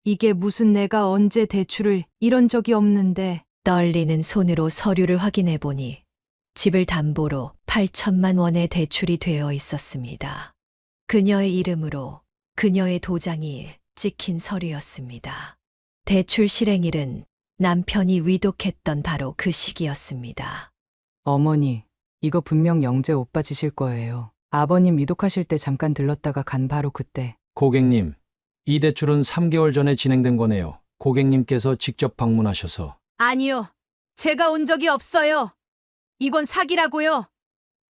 이게 무슨 내가 언제 대출을 이런 적이 없는데. 떨리는 손으로 서류를 확인해 보니 집을 담보로 8천만 원의 대출이 되어 있었습니다. 그녀의 이름으로 그녀의 도장이 찍힌 서류였습니다. 대출 실행일은 남편이 위독했던 바로 그 시기였습니다. 어머니, 이거 분명 영재 오빠 짓일 거예요. 아버님 위독하실 때 잠깐 들렀다가 간 바로 그때. 고객님, 이 대출은 3개월 전에 진행된 거네요. 고객님께서 직접 방문하셔서. 아니요. 제가 온 적이 없어요. 이건 사기라고요.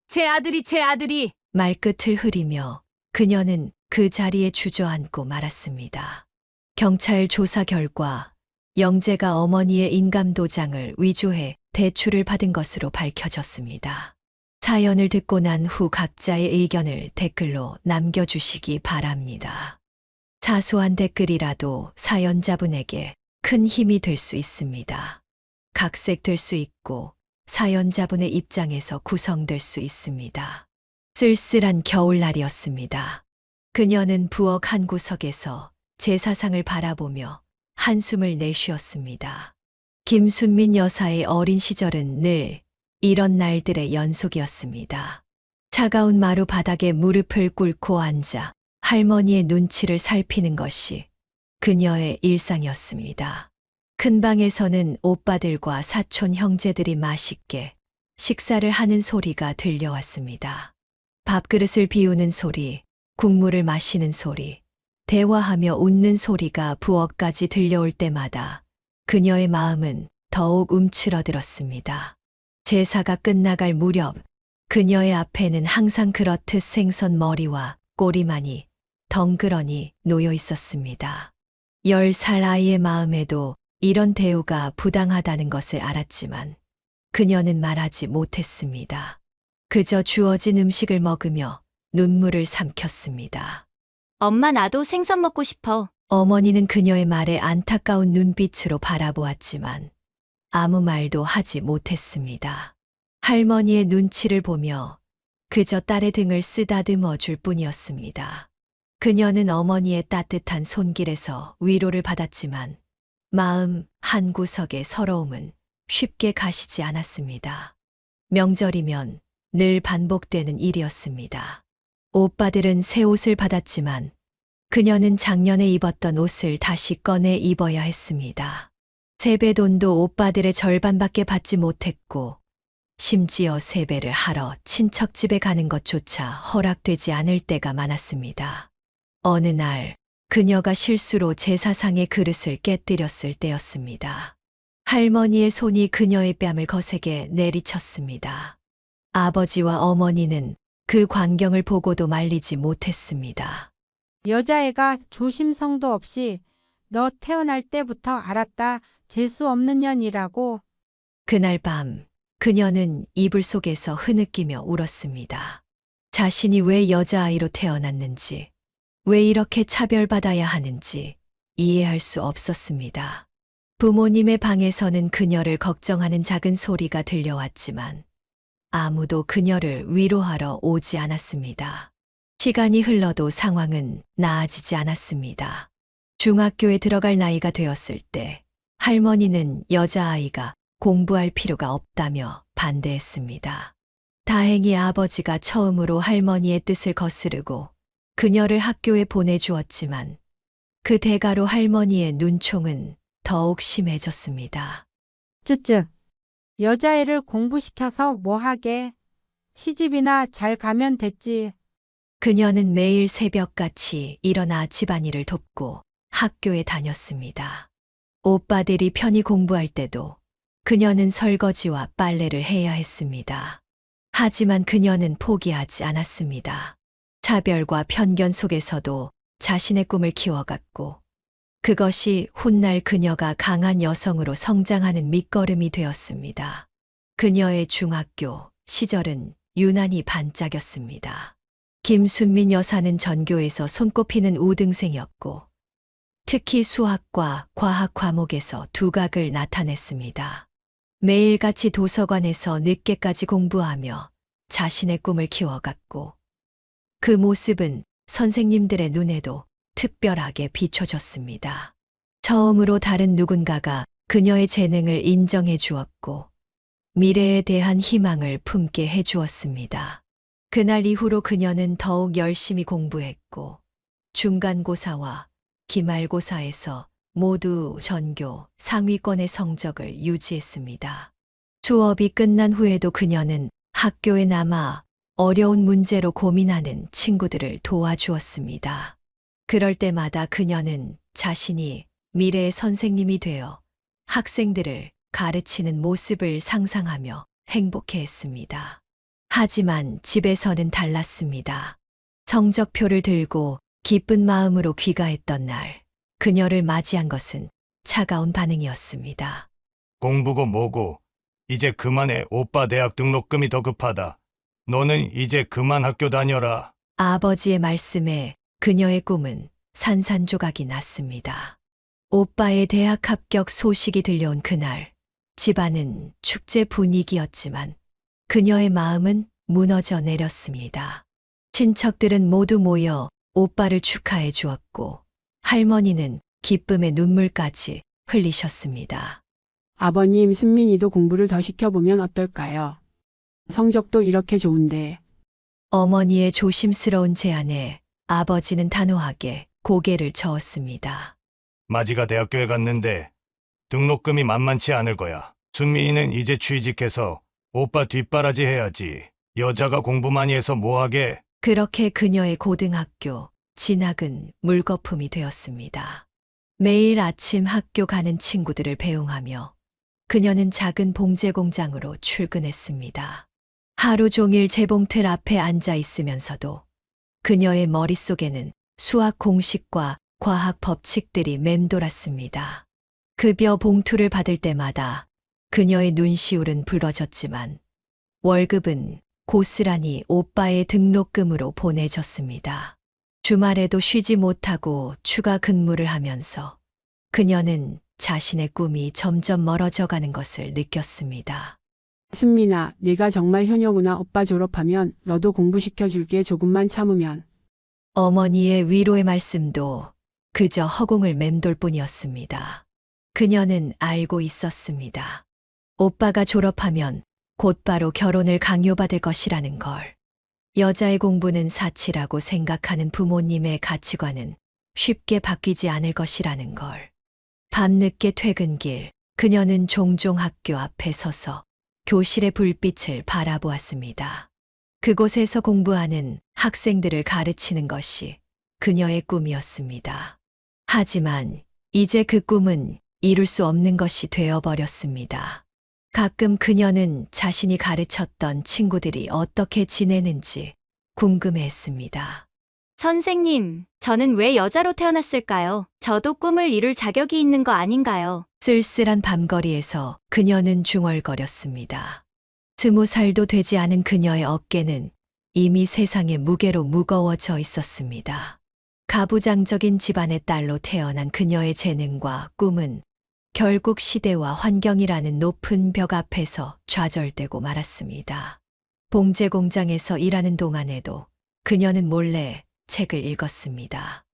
제 아들이. 말끝을 흐리며 그녀는 그 자리에 주저앉고 말았습니다. 경찰 조사 결과 영재가 어머니의 인감도장을 위조해 대출을 받은 것으로 밝혀졌습니다. 사연을 듣고 난 후 각자의 의견을 댓글로 남겨주시기 바랍니다. 사소한 댓글이라도 사연자분에게 큰 힘이 될 수 있습니다. 각색될 수 있고 사연자분의 입장에서 구성될 수 있습니다. 쓸쓸한 겨울날이었습니다. 그녀는 부엌 한 구석에서 제사상을 바라보며 한숨을 내쉬었습니다. 김순민 여사의 어린 시절은 늘 이런 날들의 연속이었습니다. 차가운 마루 바닥에 무릎을 꿇고 앉아 할머니의 눈치를 살피는 것이 그녀의 일상이었습니다. 큰 방에서는 오빠들과 사촌 형제들이 맛있게 식사를 하는 소리가 들려왔습니다. 밥그릇을 비우는 소리, 국물을 마시는 소리, 대화하며 웃는 소리가 부엌까지 들려올 때마다 그녀의 마음은 더욱 움츠러들었습니다. 제사가 끝나갈 무렵 그녀의 앞에는 항상 그렇듯 생선 머리와 꼬리만이 덩그러니 놓여 있었습니다. 10살 아이의 마음에도 이런 대우가 부당하다는 것을 알았지만 그녀는 말하지 못했습니다. 그저 주어진 음식을 먹으며 눈물을 삼켰습니다. 엄마, 나도 생선 먹고 싶어. 어머니는 그녀의 말에 안타까운 눈빛으로 바라보았지만 아무 말도 하지 못했습니다. 할머니의 눈치를 보며 그저 딸의 등을 쓰다듬어 줄 뿐이었습니다. 그녀는 어머니의 따뜻한 손길에서 위로를 받았지만 마음 한구석의 서러움은 쉽게 가시지 않았습니다. 명절이면 늘 반복되는 일이었습니다. 오빠들은 새 옷을 받았지만 그녀는 작년에 입었던 옷을 다시 꺼내 입어야 했습니다. 세배돈도 오빠들의 절반밖에 받지 못했고 심지어 세배를 하러 친척집에 가는 것조차 허락되지 않을 때가 많았습니다. 어느 날 그녀가 실수로 제사상의 그릇을 깨뜨렸을 때였습니다. 할머니의 손이 그녀의 뺨을 거세게 내리쳤습니다. 아버지와 어머니는 그 광경을 보고도 말리지 못했습니다. 여자애가 조심성도 없이 너 태어날 때부터 알았다. 재수 없는 년이라고. 그날 밤 그녀는 이불 속에서 흐느끼며 울었습니다. 자신이 왜 여자아이로 태어났는지, 왜 이렇게 차별받아야 하는지 이해할 수 없었습니다. 부모님의 방에서는 그녀를 걱정하는 작은 소리가 들려왔지만 아무도 그녀를 위로하러 오지 않았습니다. 시간이 흘러도 상황은 나아지지 않았습니다. 중학교에 들어갈 나이가 되었을 때 할머니는 여자아이가 공부할 필요가 없다며 반대했습니다. 다행히 아버지가 처음으로 할머니의 뜻을 거스르고 그녀를 학교에 보내주었지만 그 대가로 할머니의 눈총은 더욱 심해졌습니다. 쯧쯧. 여자애를 공부시켜서 뭐 하게. 시집이나 잘 가면 됐지. 그녀는 매일 새벽같이 일어나 집안일을 돕고 학교에 다녔습니다. 오빠들이 편히 공부할 때도 그녀는 설거지와 빨래를 해야 했습니다. 하지만 그녀는 포기하지 않았습니다. 차별과 편견 속에서도 자신의 꿈을 키워갔고 그것이 훗날 그녀가 강한 여성으로 성장하는 밑거름이 되었습니다. 그녀의 중학교 시절은 유난히 반짝였습니다. 김순민 여사는 전교에서 손꼽히는 우등생이었고 특히 수학과 과학 과목에서 두각을 나타냈습니다. 매일같이 도서관에서 늦게까지 공부하며 자신의 꿈을 키워갔고 그 모습은 선생님들의 눈에도 특별하게 비춰졌습니다. 처음으로 다른 누군가가 그녀의 재능을 인정해 주었고 미래에 대한 희망을 품게 해 주었습니다. 그날 이후로 그녀는 더욱 열심히 공부했고 중간고사와 기말고사에서 모두 전교 상위권의 성적을 유지했습니다. 수업이 끝난 후에도 그녀는 학교에 남아 어려운 문제로 고민하는 친구들을 도와주었습니다. 그럴 때마다 그녀는 자신이 미래의 선생님이 되어 학생들을 가르치는 모습을 상상하며 행복해했습니다. 하지만 집에서는 달랐습니다. 성적표를 들고 기쁜 마음으로 귀가했던 날, 그녀를 맞이한 것은 차가운 반응이었습니다. 공부고 뭐고 이제 그만해. 오빠 대학 등록금이 더 급하다. 너는 이제 그만 학교 다녀라. 아버지의 말씀에 그녀의 꿈은 산산조각이 났습니다. 오빠의 대학 합격 소식이 들려온 그날, 집안은 축제 분위기였지만 그녀의 마음은 무너져 내렸습니다. 친척들은 모두 모여 오빠를 축하해 주었고 할머니는 기쁨의 눈물까지 흘리셨습니다. 아버님, 순민이도 공부를 더 시켜보면 어떨까요? 성적도 이렇게 좋은데. 어머니의 조심스러운 제안에 아버지는 단호하게 고개를 저었습니다. 마지가 대학교에 갔는데 등록금이 만만치 않을 거야. 순민이는 이제 취직해서 오빠 뒷바라지 해야지. 여자가 공부 많이 해서 뭐하게. 그렇게 그녀의 고등학교 진학은 물거품이 되었습니다. 매일 아침 학교 가는 친구들을 배웅하며 그녀는 작은 봉제 공장으로 출근했습니다. 하루 종일 재봉틀 앞에 앉아 있으면서도 그녀의 머릿속에는 수학 공식과 과학 법칙들이 맴돌았습니다. 급여 봉투를 받을 때마다 그녀의 눈시울은 붉어졌지만 월급은 고스란히 오빠의 등록금으로 보내졌습니다. 주말에도 쉬지 못하고 추가 근무를 하면서 그녀는 자신의 꿈이 점점 멀어져 가는 것을 느꼈습니다. 순민아, 네가 정말 효녀구나. 오빠 졸업하면 너도 공부시켜줄게. 조금만 참으면. 어머니의 위로의 말씀도 그저 허공을 맴돌 뿐이었습니다. 그녀는 알고 있었습니다. 오빠가 졸업하면 곧바로 결혼을 강요받을 것이라는 걸. 여자의 공부는 사치라고 생각하는 부모님의 가치관은 쉽게 바뀌지 않을 것이라는 걸. 밤늦게 퇴근길, 그녀는 종종 학교 앞에 서서 교실의 불빛을 바라보았습니다. 그곳에서 공부하는 학생들을 가르치는 것이 그녀의 꿈이었습니다. 하지만 이제 그 꿈은 이룰 수 없는 것이 되어버렸습니다. 가끔 그녀는 자신이 가르쳤던 친구들이 어떻게 지내는지 궁금해했습니다. 선생님, 저는 왜 여자로 태어났을까요? 저도 꿈을 이룰 자격이 있는 거 아닌가요? 쓸쓸한 밤거리에서 그녀는 중얼거렸습니다. 20살도 되지 않은 그녀의 어깨는 이미 세상의 무게로 무거워져 있었습니다. 가부장적인 집안의 딸로 태어난 그녀의 재능과 꿈은 결국 시대와 환경이라는 높은 벽 앞에서 좌절되고 말았습니다. 봉제 공장에서 일하는 동안에도 그녀는 몰래 책을 읽었습니다.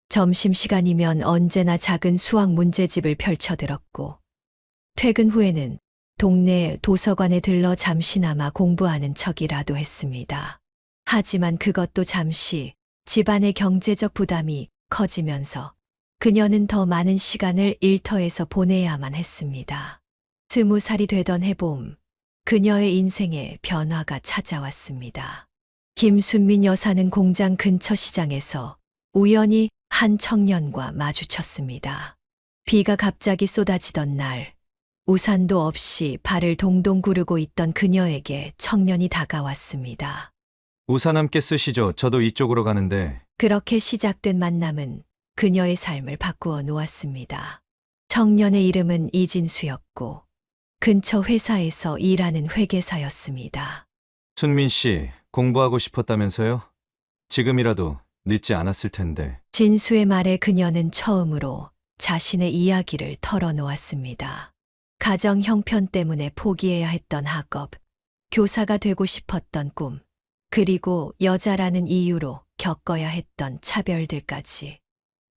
점심시간이면 언제나 작은 수학 문제집을 펼쳐들었고 퇴근 후에는 동네 도서관에 들러 잠시나마 공부하는 척이라도 했습니다. 하지만 그것도 잠시 집안의 경제적 부담이 커지면서 그녀는 더 많은 시간을 일터에서 보내야만 했습니다. 20살이 되던 해봄, 그녀의 인생에 변화가 찾아왔습니다. 김순민 여사는 공장 근처 시장에서 우연히 한 청년과 마주쳤습니다. 비가 갑자기 쏟아지던 날, 우산도 없이 발을 동동 구르고 있던 그녀에게 청년이 다가왔습니다. 우산 함께 쓰시죠. 저도 이쪽으로 가는데. 그렇게 시작된 만남은 그녀의 삶을 바꾸어 놓았습니다. 청년의 이름은 이진수였고 근처 회사에서 일하는 회계사였습니다. 순민 씨, 공부하고 싶었다면서요? 지금이라도 늦지 않았을 텐데. 진수의 말에 그녀는 처음으로 자신의 이야기를 털어놓았습니다. 가정 형편 때문에 포기해야 했던 학업, 교사가 되고 싶었던 꿈, 그리고 여자라는 이유로 겪어야 했던 차별들까지.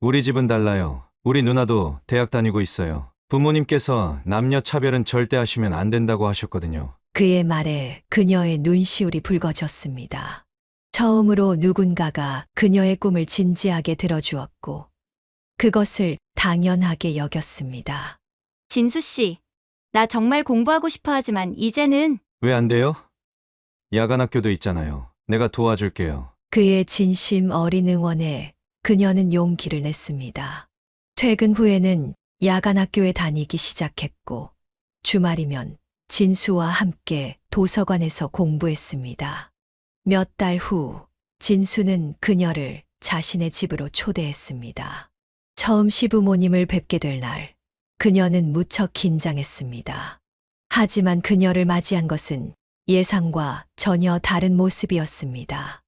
우리 집은 달라요. 우리 누나도 대학 다니고 있어요. 부모님께서 남녀 차별은 절대 하시면 안 된다고 하셨거든요. 그의 말에 그녀의 눈시울이 붉어졌습니다. 처음으로 누군가가 그녀의 꿈을 진지하게 들어주었고 그것을 당연하게 여겼습니다. 진수 씨, 나 정말 공부하고 싶어 하지만 이제는 왜 안 돼요? 야간 학교도 있잖아요. 내가 도와줄게요. 그의 진심 어린 응원에 그녀는 용기를 냈습니다. 퇴근 후에는 야간 학교에 다니기 시작했고 주말이면 진수와 함께 도서관에서 공부했습니다. 몇 달 후 진수는 그녀를 자신의 집으로 초대했습니다. 처음 시부모님을 뵙게 될 날, 그녀는 무척 긴장했습니다. 하지만 그녀를 맞이한 것은 예상과 전혀 다른 모습이었습니다.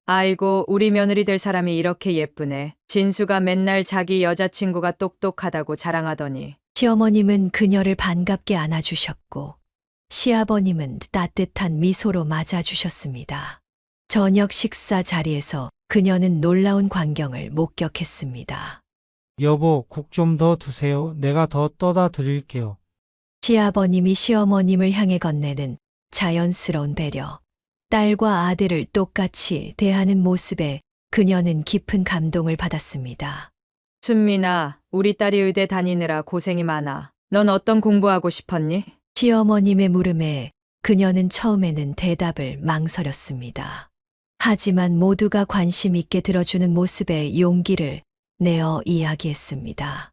아이고, 우리 며느리 될 사람이 이렇게 예쁘네. 진수가 맨날 자기 여자친구가 똑똑하다고 자랑하더니. 시어머님은 그녀를 반갑게 안아주셨고 시아버님은 따뜻한 미소로 맞아주셨습니다. 저녁 식사 자리에서 그녀는 놀라운 광경을 목격했습니다. 여보, 국 좀 더 드세요. 내가 더 떠다 드릴게요. 시아버님이 시어머님을 향해 건네는 자연스러운 배려, 딸과 아들을 똑같이 대하는 모습에 그녀는 깊은 감동을 받았습니다. 순민아, 우리 딸이 의대 다니느라 고생이 많아. 넌 어떤 공부하고 싶었니? 시어머님의 물음에 그녀는 처음에는 대답을 망설였습니다. 하지만 모두가 관심 있게 들어주는 모습에 용기를 내어 이야기했습니다.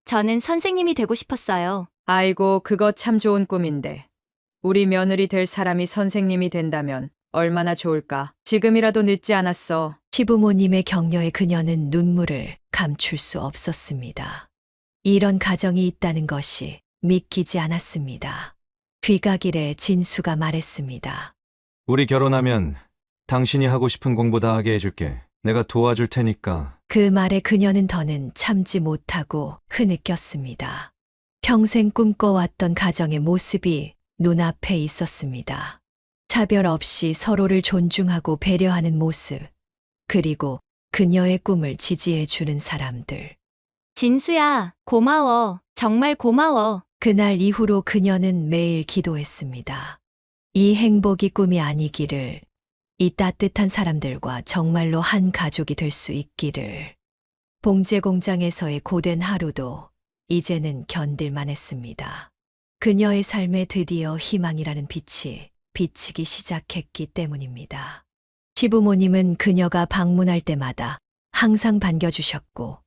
저는 선생님이 되고 싶었어요. 아이고, 그거 참 좋은 꿈인데. 우리 며느리 될 사람이 선생님이 된다면 얼마나 좋을까. 지금이라도 늦지 않았어. 시부모님의 격려에 그녀는 눈물을 감출 수 없었습니다. 이런 가정이 있다는 것이 믿기지 않았습니다. 귀가길에 진수가 말했습니다. 우리 결혼하면 당신이 하고 싶은 공부 다 하게 해줄게. 내가 도와줄 테니까. 그 말에 그녀는 더는 참지 못하고 흐느꼈습니다. 평생 꿈꿔왔던 가정의 모습이 눈앞에 있었습니다. 차별 없이 서로를 존중하고 배려하는 모습, 그리고 그녀의 꿈을 지지해주는 사람들. 진수야, 고마워. 정말 고마워. 그날 이후로 그녀는 매일 기도했습니다. 이 행복이 꿈이 아니기를, 이 따뜻한 사람들과 정말로 한 가족이 될 수 있기를. 봉제 공장에서의 고된 하루도 이제는 견딜만 했습니다. 그녀의 삶에 드디어 희망이라는 빛이 비치기 시작했기 때문입니다. 시부모님은 그녀가 방문할 때마다 항상 반겨주셨고,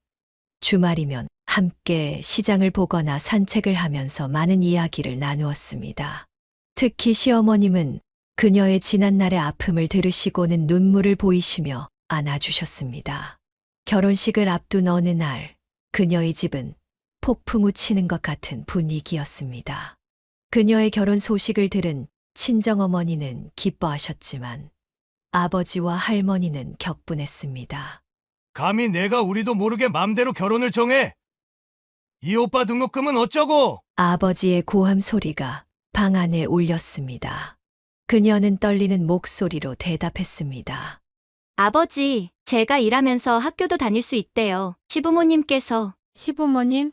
주말이면 함께 시장을 보거나 산책을 하면서 많은 이야기를 나누었습니다. 특히 시어머님은 그녀의 지난날의 아픔을 들으시고는 눈물을 보이시며 안아주셨습니다. 결혼식을 앞둔 어느 날, 그녀의 집은 폭풍우 치는 것 같은 분위기였습니다. 그녀의 결혼 소식을 들은 친정어머니는 기뻐하셨지만 아버지와 할머니는 격분했습니다. 감히 내가 우리도 모르게 맘대로 결혼을 정해? 이 오빠 등록금은 어쩌고? 아버지의 고함 소리가 방 안에 울렸습니다. 그녀는 떨리는 목소리로 대답했습니다. 아버지, 제가 일하면서 학교도 다닐 수 있대요. 시부모님께서. 시부모님,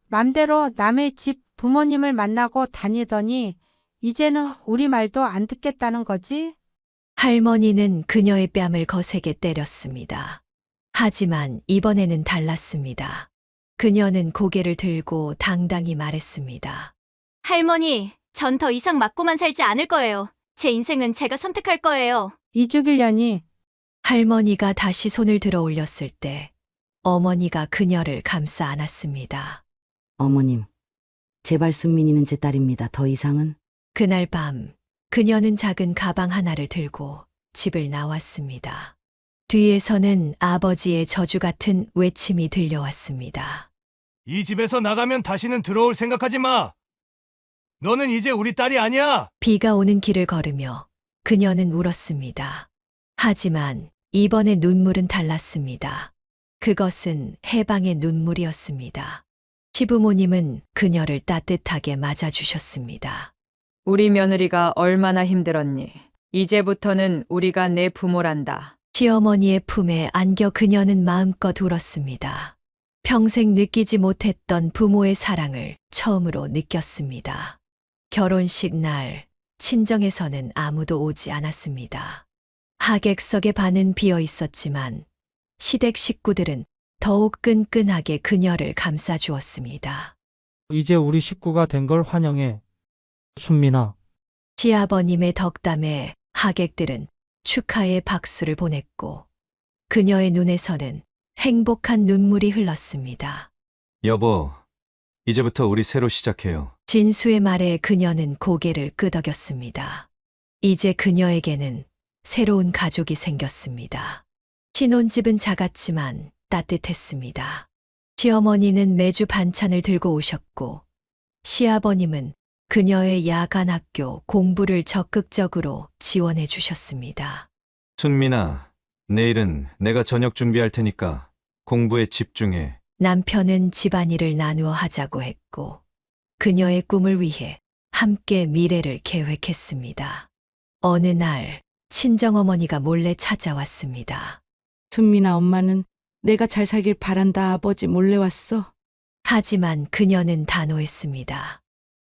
맘대로 남의 집 부모님을 만나고 다니더니 이제는 우리 말도 안 듣겠다는 거지? 할머니는 그녀의 뺨을 거세게 때렸습니다. 하지만 이번에는 달랐습니다. 그녀는 고개를 들고 당당히 말했습니다. 할머니, 전 더 이상 맞고만 살지 않을 거예요. 제 인생은 제가 선택할 거예요. 이주길년이 할머니가 다시 손을 들어 올렸을 때 어머니가 그녀를 감싸 안았습니다. 어머님, 제발 순민이는 제 딸입니다. 더 이상은. 그날 밤 그녀는 작은 가방 하나를 들고 집을 나왔습니다. 뒤에서는 아버지의 저주 같은 외침이 들려왔습니다. 이 집에서 나가면 다시는 들어올 생각하지 마. 너는 이제 우리 딸이 아니야. 비가 오는 길을 걸으며 그녀는 울었습니다. 하지만 이번에 눈물은 달랐습니다. 그것은 해방의 눈물이었습니다. 시부모님은 그녀를 따뜻하게 맞아주셨습니다. 우리 며느리가 얼마나 힘들었니? 이제부터는 우리가 내 부모란다. 시어머니의 품에 안겨 그녀는 마음껏 울었습니다. 평생 느끼지 못했던 부모의 사랑을 처음으로 느꼈습니다. 결혼식 날, 친정에서는 아무도 오지 않았습니다. 하객석의 반은 비어 있었지만 시댁 식구들은 더욱 끈끈하게 그녀를 감싸주었습니다. 이제 우리 식구가 된 걸 환영해. 순민아, 시아버님의 덕담에 하객들은 축하의 박수를 보냈고 그녀의 눈에서는 행복한 눈물이 흘렀습니다. 여보, 이제부터 우리 새로 시작해요. 진수의 말에 그녀는 고개를 끄덕였습니다. 이제 그녀에게는 새로운 가족이 생겼습니다. 신혼집은 작았지만 따뜻했습니다. 시어머니는 매주 반찬을 들고 오셨고 시아버님은 그녀의 야간 학교 공부를 적극적으로 지원해 주셨습니다. 순민아, 내일은 내가 저녁 준비할 테니까 공부에 집중해. 남편은 집안일을 나누어 하자고 했고 그녀의 꿈을 위해 함께 미래를 계획했습니다. 어느 날 친정어머니가 몰래 찾아왔습니다. 순민아, 엄마는 내가 잘 살길 바란다. 아버지 몰래 왔어. 하지만 그녀는 단호했습니다.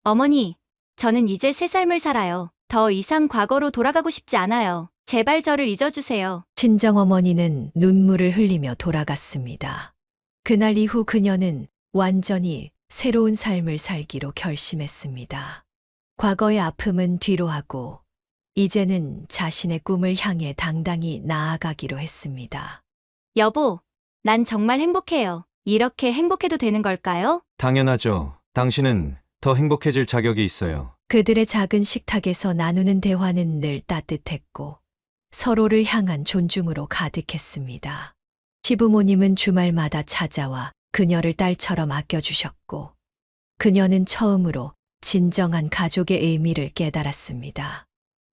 어머니, 저는 이제 새 삶을 살아요. 더 이상 과거로 돌아가고 싶지 않아요. 제발 저를 잊어주세요. 친정어머니는 눈물을 흘리며 돌아갔습니다. 그날 이후 그녀는 완전히 새로운 삶을 살기로 결심했습니다. 과거의 아픔은 뒤로 하고 이제는 자신의 꿈을 향해 당당히 나아가기로 했습니다. 여보, 난 정말 행복해요. 이렇게 행복해도 되는 걸까요? 당연하죠. 당신은 더 행복해질 자격이 있어요. 그들의 작은 식탁에서 나누는 대화는 늘 따뜻했고 서로를 향한 존중으로 가득했습니다. 시부모님은 주말마다 찾아와 그녀를 딸처럼 아껴주셨고 그녀는 처음으로 진정한 가족의 의미를 깨달았습니다.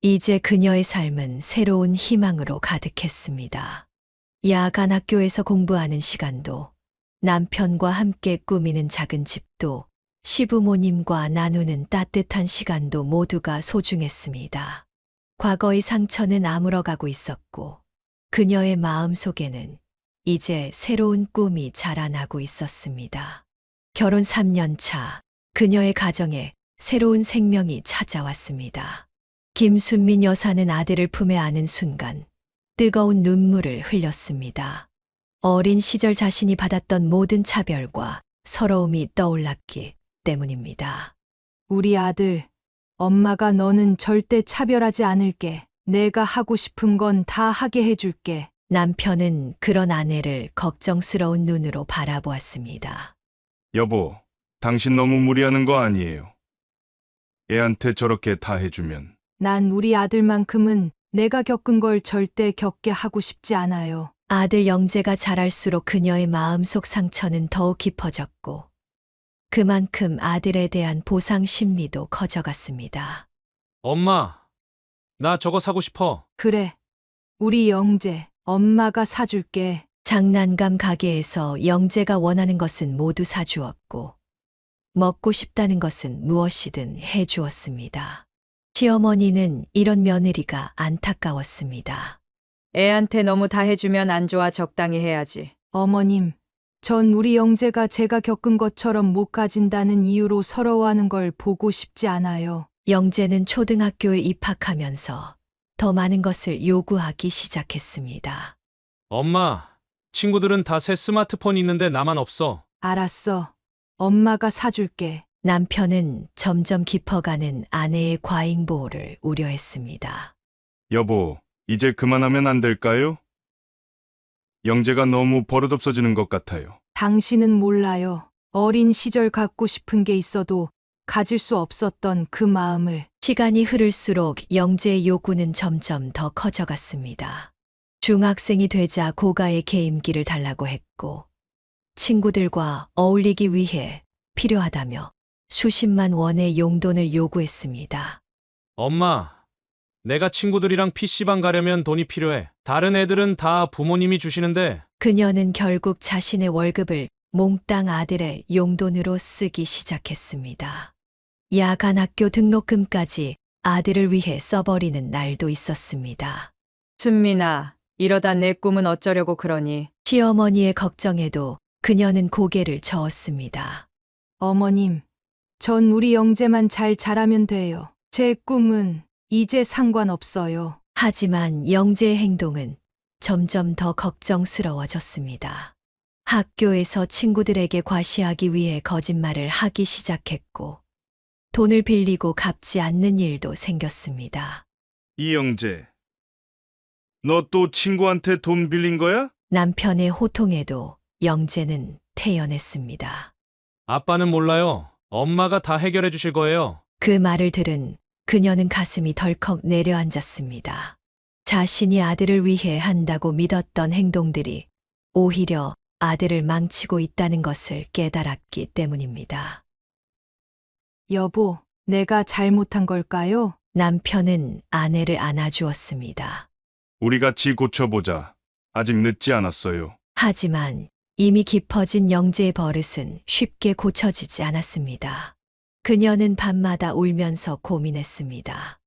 이제 그녀의 삶은 새로운 희망으로 가득했습니다. 야간 학교에서 공부하는 시간도 남편과 함께 꾸미는 작은 집도 시부모님과 나누는 따뜻한 시간도 모두가 소중했습니다. 과거의 상처는 아물어가고 있었고 그녀의 마음 속에는 이제 새로운 꿈이 자라나고 있었습니다. 결혼 3년 차 그녀의 가정에 새로운 생명이 찾아왔습니다. 김순민 여사는 아들을 품에 안은 순간 뜨거운 눈물을 흘렸습니다. 어린 시절 자신이 받았던 모든 차별과 서러움이 떠올랐기 때문입니다. 우리 아들, 엄마가 너는 절대 차별하지 않을게. 내가 하고 싶은 건 다 하게 해줄게. 남편은 그런 아내를 걱정스러운 눈으로 바라보았습니다. 여보, 당신 너무 무리하는 거 아니에요? 애한테 저렇게 다 해주면. 난 우리 아들만큼은 내가 겪은 걸 절대 겪게 하고 싶지 않아요. 아들 영재가 자랄수록 그녀의 마음속 상처는 더욱 깊어졌고 그만큼 아들에 대한 보상 심리도 커져갔습니다. 엄마, 나 저거 사고 싶어. 그래, 우리 영재, 엄마가 사줄게. 장난감 가게에서 영재가 원하는 것은 모두 사주었고 먹고 싶다는 것은 무엇이든 해주었습니다. 시어머니는 이런 며느리가 안타까웠습니다. 애한테 너무 다 해주면 안 좋아. 적당히 해야지. 어머님, 전 우리 영재가 제가 겪은 것처럼 못 가진다는 이유로 서러워하는 걸 보고 싶지 않아요. 영재는 초등학교에 입학하면서 더 많은 것을 요구하기 시작했습니다. 엄마, 친구들은 다 새 스마트폰 있는데 나만 없어. 알았어. 엄마가 사줄게. 남편은 점점 깊어가는 아내의 과잉 보호를 우려했습니다. 여보, 이제 그만하면 안 될까요? 영재가 너무 버릇없어지는 것 같아요. 당신은 몰라요. 어린 시절 갖고 싶은 게 있어도 가질 수 없었던 그 마음을. 시간이 흐를수록 영재의 요구는 점점 더 커져갔습니다. 중학생이 되자 고가의 게임기를 달라고 했고 친구들과 어울리기 위해 필요하다며 수십만 원의 용돈을 요구했습니다. 엄마, 내가 친구들이랑 PC방 가려면 돈이 필요해. 다른 애들은 다 부모님이 주시는데. 그녀는 결국 자신의 월급을 몽땅 아들의 용돈으로 쓰기 시작했습니다. 야간 학교 등록금까지 아들을 위해 써버리는 날도 있었습니다. 순민아, 이러다 내 꿈은 어쩌려고 그러니? 시어머니의 걱정에도 그녀는 고개를 저었습니다. 어머님, 전 우리 영재만 잘 자라면 돼요. 제 꿈은 이제 상관없어요. 하지만 영재의 행동은 점점 더 걱정스러워졌습니다. 학교에서 친구들에게 과시하기 위해 거짓말을 하기 시작했고, 돈을 빌리고 갚지 않는 일도 생겼습니다. 이영재, 너 또 친구한테 돈 빌린 거야? 남편의 호통에도 영재는 태연했습니다. 아빠는 몰라요. 엄마가 다 해결해 주실 거예요. 그 말을 들은 그녀는 가슴이 덜컥 내려앉았습니다. 자신이 아들을 위해 한다고 믿었던 행동들이 오히려 아들을 망치고 있다는 것을 깨달았기 때문입니다. 여보, 내가 잘못한 걸까요? 남편은 아내를 안아주었습니다. 우리 같이 고쳐보자. 아직 늦지 않았어요. 하지만 이미 깊어진 영재의 버릇은 쉽게 고쳐지지 않았습니다. 그녀는 밤마다 울면서 고민했습니다.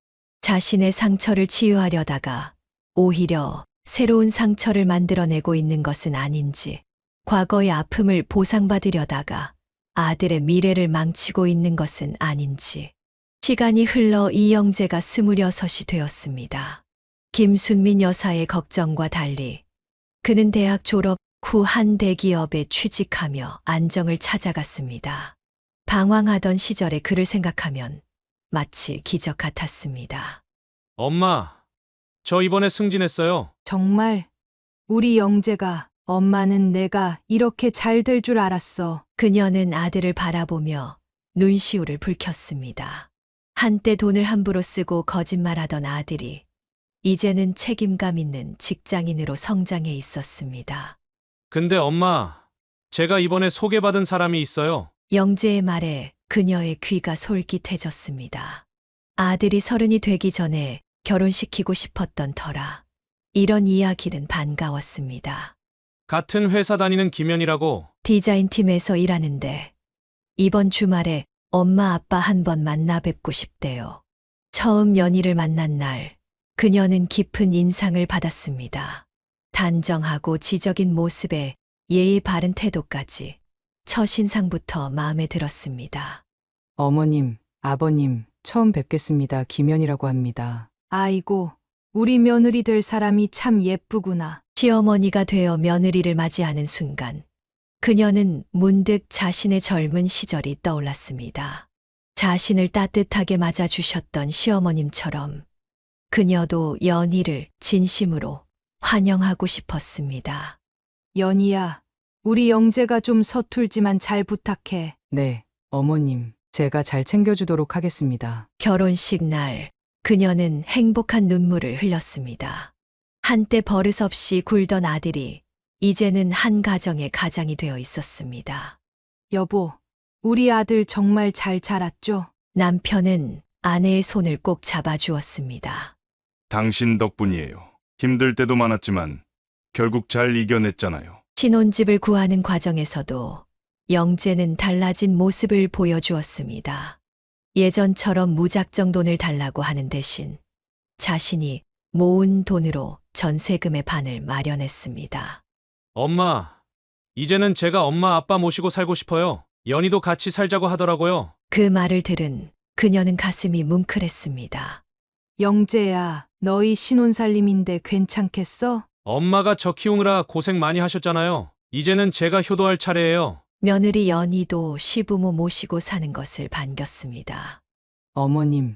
자신의 상처를 치유하려다가 오히려 새로운 상처를 만들어내고 있는 것은 아닌지, 과거의 아픔을 보상받으려다가 아들의 미래를 망치고 있는 것은 아닌지. 시간이 흘러 이영재가 26이 되었습니다. 김순민 여사의 걱정과 달리 그는 대학 졸업 후 한 대기업에 취직하며 안정을 찾아갔습니다. 방황하던 시절의 그를 생각하면 마치 기적 같았습니다. 엄마, 저 이번에 승진했어요. 정말 우리 영재가, 엄마는 내가 이렇게 잘 될 줄 알았어. 그녀는 아들을 바라보며 눈시울을 붉혔습니다. 한때 돈을 함부로 쓰고 거짓말하던 아들이 이제는 책임감 있는 직장인으로 성장해 있었습니다. 근데 엄마, 제가 이번에 소개받은 사람이 있어요. 영재의 말에 그녀의 귀가 솔깃해졌습니다. 아들이 30이 되기 전에 결혼시키고 싶었던 터라 이런 이야기는 반가웠습니다. 같은 회사 다니는 김현이라고. 디자인팀에서 일하는데 이번 주말에 엄마 아빠 한번 만나 뵙고 싶대요. 처음 연희를 만난 날 그녀는 깊은 인상을 받았습니다. 단정하고 지적인 모습에 예의 바른 태도까지 첫인상부터 마음에 들었습니다. 어머님, 아버님, 처음 뵙겠습니다. 김연이라고 합니다. 아이고, 우리 며느리 될 사람이 참 예쁘구나. 시어머니가 되어 며느리를 맞이하는 순간 그녀는 문득 자신의 젊은 시절이 떠올랐습니다. 자신을 따뜻하게 맞아주셨던 시어머님처럼 그녀도 연희를 진심으로 환영하고 싶었습니다. 연희야, 우리 영재가 좀 서툴지만 잘 부탁해. 네, 어머님, 제가 잘 챙겨주도록 하겠습니다. 결혼식 날 그녀는 행복한 눈물을 흘렸습니다. 한때 버릇없이 굴던 아들이 이제는 한 가정의 가장이 되어 있었습니다. 여보, 우리 아들 정말 잘 자랐죠? 남편은 아내의 손을 꼭 잡아주었습니다. 당신 덕분이에요. 힘들 때도 많았지만 결국 잘 이겨냈잖아요. 신혼집을 구하는 과정에서도 영재는 달라진 모습을 보여주었습니다. 예전처럼 무작정 돈을 달라고 하는 대신 자신이 모은 돈으로 전세금의 반을 마련했습니다. 엄마, 이제는 제가 엄마 아빠 모시고 살고 싶어요. 연희도 같이 살자고 하더라고요. 그 말을 들은 그녀는 가슴이 뭉클했습니다. 영재야, 너희 신혼살림인데 괜찮겠어? 엄마가 저 키우느라 고생 많이 하셨잖아요. 이제는 제가 효도할 차례예요. 며느리 연희도 시부모 모시고 사는 것을 반겼습니다. 어머님,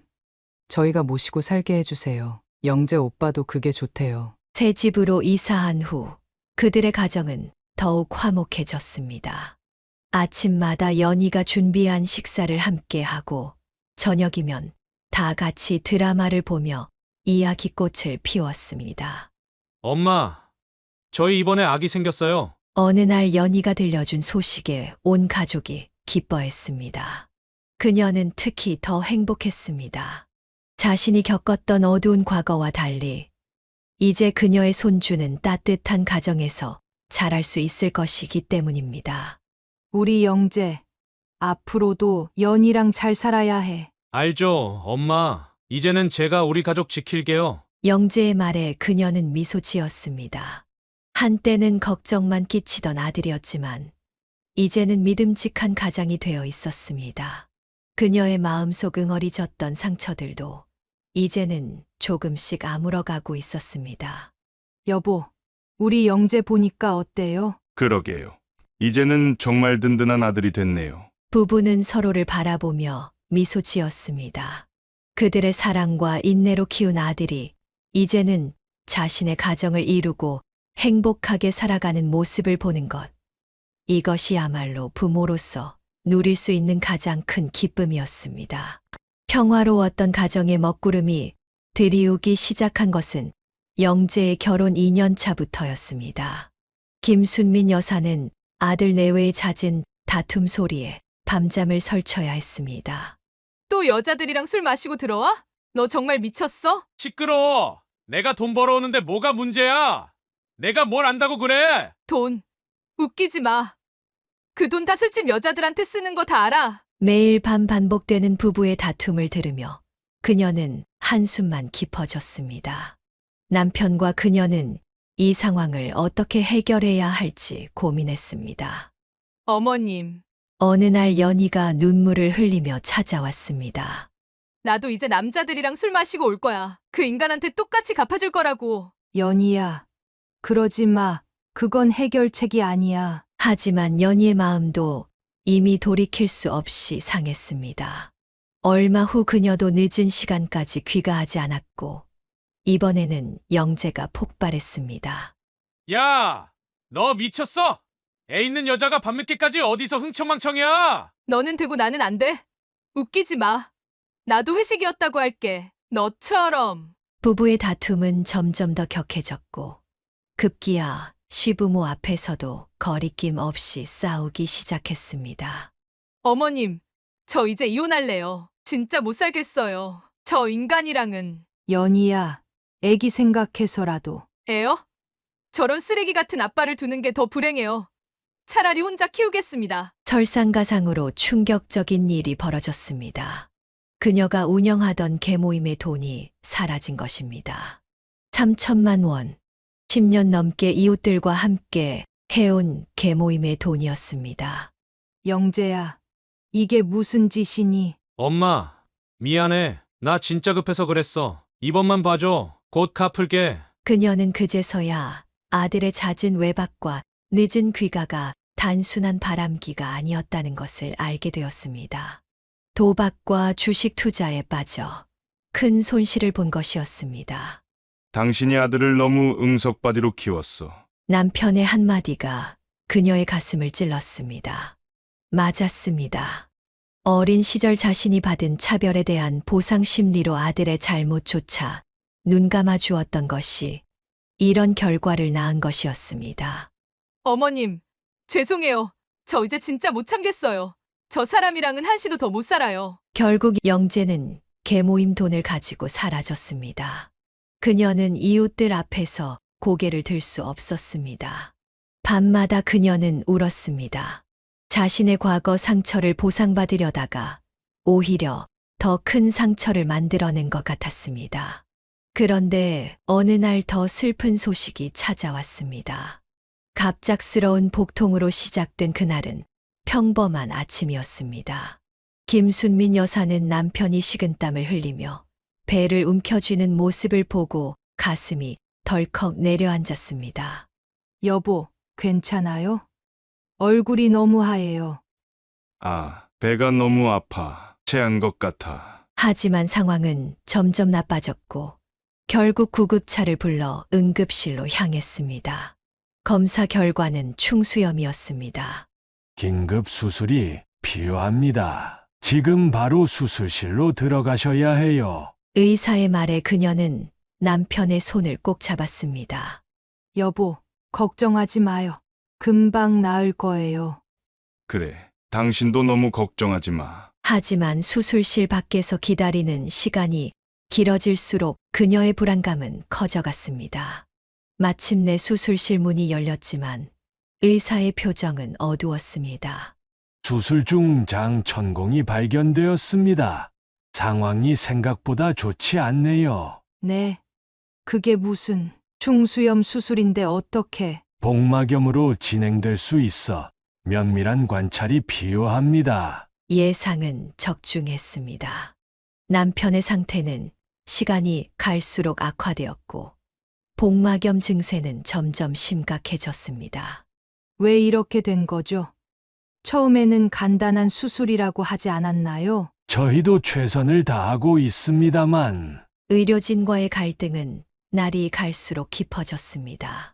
저희가 모시고 살게 해주세요. 영재 오빠도 그게 좋대요. 새 집으로 이사한 후 그들의 가정은 더욱 화목해졌습니다. 아침마다 연희가 준비한 식사를 함께 하고 저녁이면 다 같이 드라마를 보며 이야기꽃을 피웠습니다. 엄마, 저희 이번에 아기 생겼어요. 어느 날 연희가 들려준 소식에 온 가족이 기뻐했습니다. 그녀는 특히 더 행복했습니다. 자신이 겪었던 어두운 과거와 달리 이제 그녀의 손주는 따뜻한 가정에서 자랄 수 있을 것이기 때문입니다. 우리 영재, 앞으로도 연희랑 잘 살아야 해. 알죠, 엄마. 이제는 제가 우리 가족 지킬게요. 영재의 말에 그녀는 미소 지었습니다. 한때는 걱정만 끼치던 아들이었지만 이제는 믿음직한 가장이 되어 있었습니다. 그녀의 마음속 응어리졌던 상처들도 이제는 조금씩 아물어가고 있었습니다. 여보, 우리 영재 보니까 어때요? 그러게요. 이제는 정말 든든한 아들이 됐네요. 부부는 서로를 바라보며 미소 지었습니다. 그들의 사랑과 인내로 키운 아들이 이제는 자신의 가정을 이루고 행복하게 살아가는 모습을 보는 것. 이것이야말로 부모로서 누릴 수 있는 가장 큰 기쁨이었습니다. 평화로웠던 가정의 먹구름이 드리우기 시작한 것은 영재의 결혼 2년 차부터였습니다. 김순민 여사는 아들 내외의 잦은 다툼 소리에 밤잠을 설쳐야 했습니다. 또 여자들이랑 술 마시고 들어와? 너 정말 미쳤어? 시끄러워. 내가 돈 벌어오는데 뭐가 문제야? 내가 뭘 안다고 그래? 돈. 웃기지 마. 그 돈 다 술집 여자들한테 쓰는 거 다 알아. 매일 밤 반복되는 부부의 다툼을 들으며 그녀는 한숨만 깊어졌습니다. 남편과 그녀는 이 상황을 어떻게 해결해야 할지 고민했습니다. 어머님, 어느 날 연희가 눈물을 흘리며 찾아왔습니다. 나도 이제 남자들이랑 술 마시고 올 거야. 그 인간한테 똑같이 갚아줄 거라고. 연희야, 그러지 마. 그건 해결책이 아니야. 하지만 연희의 마음도 이미 돌이킬 수 없이 상했습니다. 얼마 후 그녀도 늦은 시간까지 귀가하지 않았고 이번에는 영재가 폭발했습니다. 야, 너 미쳤어? 애 있는 여자가 밤늦게까지 어디서 흥청망청이야? 너는 되고 나는 안 돼. 웃기지 마. 나도 회식이었다고 할게. 너처럼. 부부의 다툼은 점점 더 격해졌고 급기야 시부모 앞에서도 거리낌 없이 싸우기 시작했습니다. 어머님, 저 이제 이혼할래요. 진짜 못 살겠어요. 저 인간이랑은. 연희야, 애기 생각해서라도. 애요? 저런 쓰레기 같은 아빠를 두는 게 더 불행해요. 차라리 혼자 키우겠습니다. 설상가상으로 충격적인 일이 벌어졌습니다. 그녀가 운영하던 계모임의 돈이 사라진 것입니다. 3천만 원. 10년 넘게 이웃들과 함께 해온 계모임의 돈이었습니다. 영재야, 이게 무슨 짓이니? 엄마, 미안해. 나 진짜 급해서 그랬어. 이번만 봐줘. 곧 갚을게. 그녀는 그제서야 아들의 잦은 외박과 늦은 귀가가 단순한 바람기가 아니었다는 것을 알게 되었습니다. 도박과 주식 투자에 빠져 큰 손실을 본 것이었습니다. 당신이 아들을 너무 응석바디로 키웠어. 남편의 한마디가 그녀의 가슴을 찔렀습니다. 맞았습니다. 어린 시절 자신이 받은 차별에 대한 보상 심리로 아들의 잘못조차 눈감아 주었던 것이 이런 결과를 낳은 것이었습니다. 어머님, 죄송해요. 저 이제 진짜 못 참겠어요. 저 사람이랑은 한시도 더 못 살아요. 결국 영재는 계모임 돈을 가지고 사라졌습니다. 그녀는 이웃들 앞에서 고개를 들 수 없었습니다. 밤마다 그녀는 울었습니다. 자신의 과거 상처를 보상받으려다가 오히려 더 큰 상처를 만들어낸 것 같았습니다. 그런데 어느 날 더 슬픈 소식이 찾아왔습니다. 갑작스러운 복통으로 시작된 그날은 평범한 아침이었습니다. 김순민 여사는 남편이 식은땀을 흘리며 배를 움켜쥐는 모습을 보고 가슴이 덜컥 내려앉았습니다. 여보, 괜찮아요? 얼굴이 너무 하얘요. 아, 배가 너무 아파. 체한 것 같아. 하지만 상황은 점점 나빠졌고 결국 구급차를 불러 응급실로 향했습니다. 검사 결과는 충수염이었습니다. 긴급 수술이 필요합니다. 지금 바로 수술실로 들어가셔야 해요. 의사의 말에 그녀는 남편의 손을 꼭 잡았습니다. 여보, 걱정하지 마요. 금방 나을 거예요. 그래, 당신도 너무 걱정하지 마. 하지만 수술실 밖에서 기다리는 시간이 길어질수록 그녀의 불안감은 커져갔습니다. 마침내 수술실 문이 열렸지만 의사의 표정은 어두웠습니다. 수술 중 장천공이 발견되었습니다. 상황이 생각보다 좋지 않네요. 네. 그게 무슨 충수염 수술인데 어떻게? 복막염으로 진행될 수 있어 면밀한 관찰이 필요합니다. 예상은 적중했습니다. 남편의 상태는 시간이 갈수록 악화되었고 복막염 증세는 점점 심각해졌습니다. 왜 이렇게 된 거죠? 처음에는 간단한 수술이라고 하지 않았나요? 저희도 최선을 다하고 있습니다만 의료진과의 갈등은 날이 갈수록 깊어졌습니다.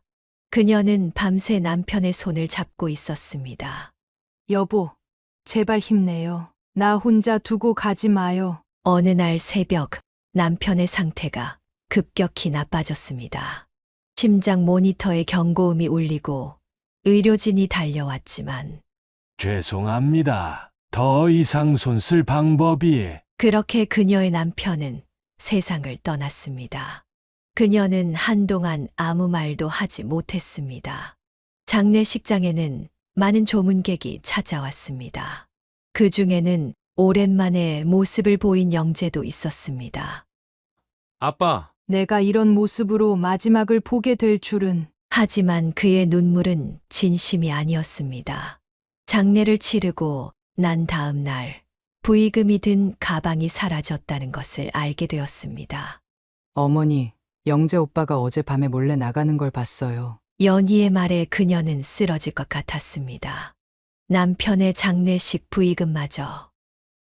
그녀는 밤새 남편의 손을 잡고 있었습니다. 여보, 제발 힘내요. 나 혼자 두고 가지 마요. 어느 날 새벽 남편의 상태가 급격히 나빠졌습니다. 심장 모니터에 경고음이 울리고 의료진이 달려왔지만 죄송합니다. 더 이상 손 쓸 방법이 그렇게 그녀의 남편은 세상을 떠났습니다. 그녀는 한동안 아무 말도 하지 못했습니다. 장례식장에는 많은 조문객이 찾아왔습니다. 그 중에는 오랜만에 모습을 보인 영재도 있었습니다. 아빠, 내가 이런 모습으로 마지막을 보게 될 줄은. 하지만 그의 눈물은 진심이 아니었습니다. 장례를 치르고 난 다음 날 부의금이 든 가방이 사라졌다는 것을 알게 되었습니다. 어머니, 영재 오빠가 어젯밤에 몰래 나가는 걸 봤어요. 연희의 말에 그녀는 쓰러질 것 같았습니다. 남편의 장례식 부의금마저.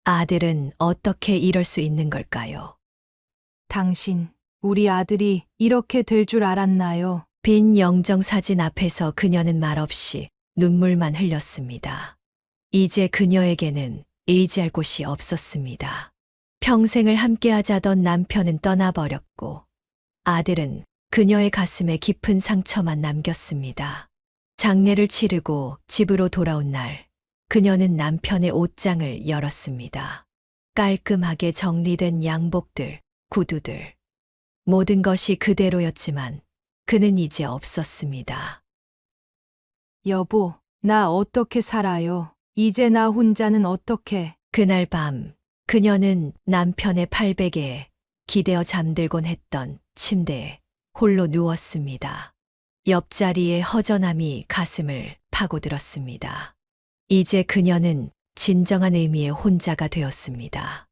아들은 어떻게 이럴 수 있는 걸까요? 당신, 우리 아들이 이렇게 될 줄 알았나요? 빈 영정사진 앞에서 그녀는 말없이 눈물만 흘렸습니다. 이제 그녀에게는 의지할 곳이 없었습니다. 평생을 함께하자던 남편은 떠나버렸고 아들은 그녀의 가슴에 깊은 상처만 남겼습니다. 장례를 치르고 집으로 돌아온 날 그녀는 남편의 옷장을 열었습니다. 깔끔하게 정리된 양복들, 구두들. 모든 것이 그대로였지만 그는 이제 없었습니다. 여보, 나 어떻게 살아요? 이제 나 혼자는 어떻게? 그날 밤 그녀는 남편의 팔베개에 기대어 잠들곤 했던 침대에 홀로 누웠습니다. 옆자리의 허전함이 가슴을 파고들었습니다. 이제 그녀는 진정한 의미의 혼자가 되었습니다.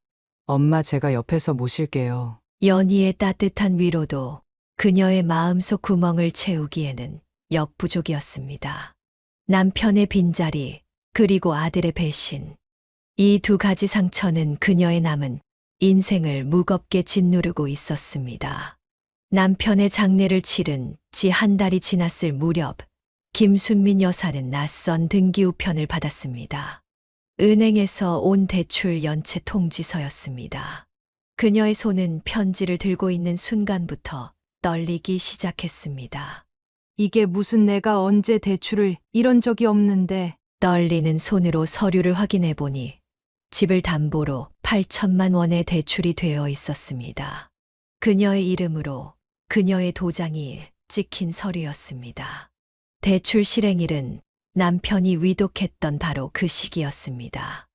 엄마, 제가 옆에서 모실게요. 연희의 따뜻한 위로도 그녀의 마음속 구멍을 채우기에는 역부족이었습니다. 남편의 빈자리, 그리고 아들의 배신. 이 두 가지 상처는 그녀의 남은 인생을 무겁게 짓누르고 있었습니다. 남편의 장례를 치른 지 한 달이 지났을 무렵, 김순민 여사는 낯선 등기 우편을 받았습니다. 은행에서 온 대출 연체 통지서였습니다. 그녀의 손은 편지를 들고 있는 순간부터 떨리기 시작했습니다. 이게 무슨, 내가 언제 대출을 이런 적이 없는데. 떨리는 손으로 서류를 확인해 보니 집을 담보로 8천만 원의 대출이 되어 있었습니다. 그녀의 이름으로 그녀의 도장이 찍힌 서류였습니다. 대출 실행일은 남편이 위독했던 바로 그 시기였습니다.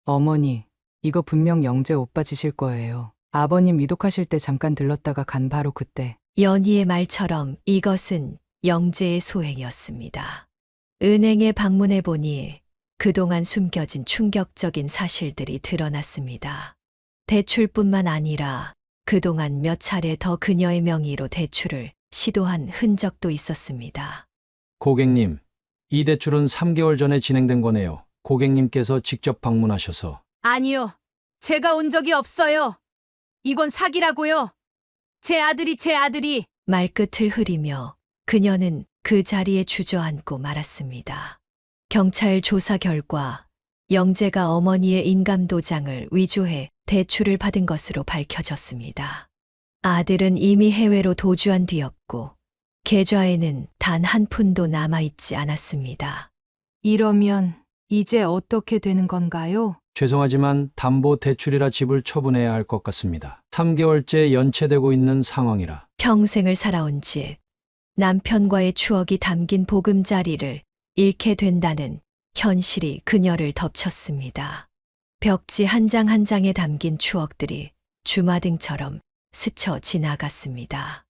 어머니, 이거 분명 영재 오빠 짓일 거예요. 아버님 위독하실 때 잠깐 들렀다가 간 바로 그때. 연희의 말처럼 이것은 영재의 소행이었습니다. 은행에 방문해 보니 그동안 숨겨진 충격적인 사실들이 드러났습니다. 대출뿐만 아니라 그동안 몇 차례 더 그녀의 명의로 대출을 시도한 흔적도 있었습니다. 고객님, 이 대출은 3개월 전에 진행된 거네요. 고객님께서 직접 방문하셔서. 아니요. 제가 온 적이 없어요. 이건 사기라고요. 제 아들이. 말끝을 흐리며 그녀는 그 자리에 주저앉고 말았습니다. 경찰 조사 결과 영재가 어머니의 인감도장을 위조해 대출을 받은 것으로 밝혀졌습니다. 아들은 이미 해외로 도주한 뒤였고 계좌에는 단 한 푼도 남아있지 않았습니다. 이러면 이제 어떻게 되는 건가요? 죄송하지만 담보 대출이라 집을 처분해야 할 것 같습니다. 3개월째 연체되고 있는 상황이라. 평생을 살아온 집, 남편과의 추억이 담긴 보금자리를 잃게 된다는 현실이 그녀를 덮쳤습니다. 벽지 한 장 한 장에 담긴 추억들이 주마등처럼 스쳐 지나갔습니다.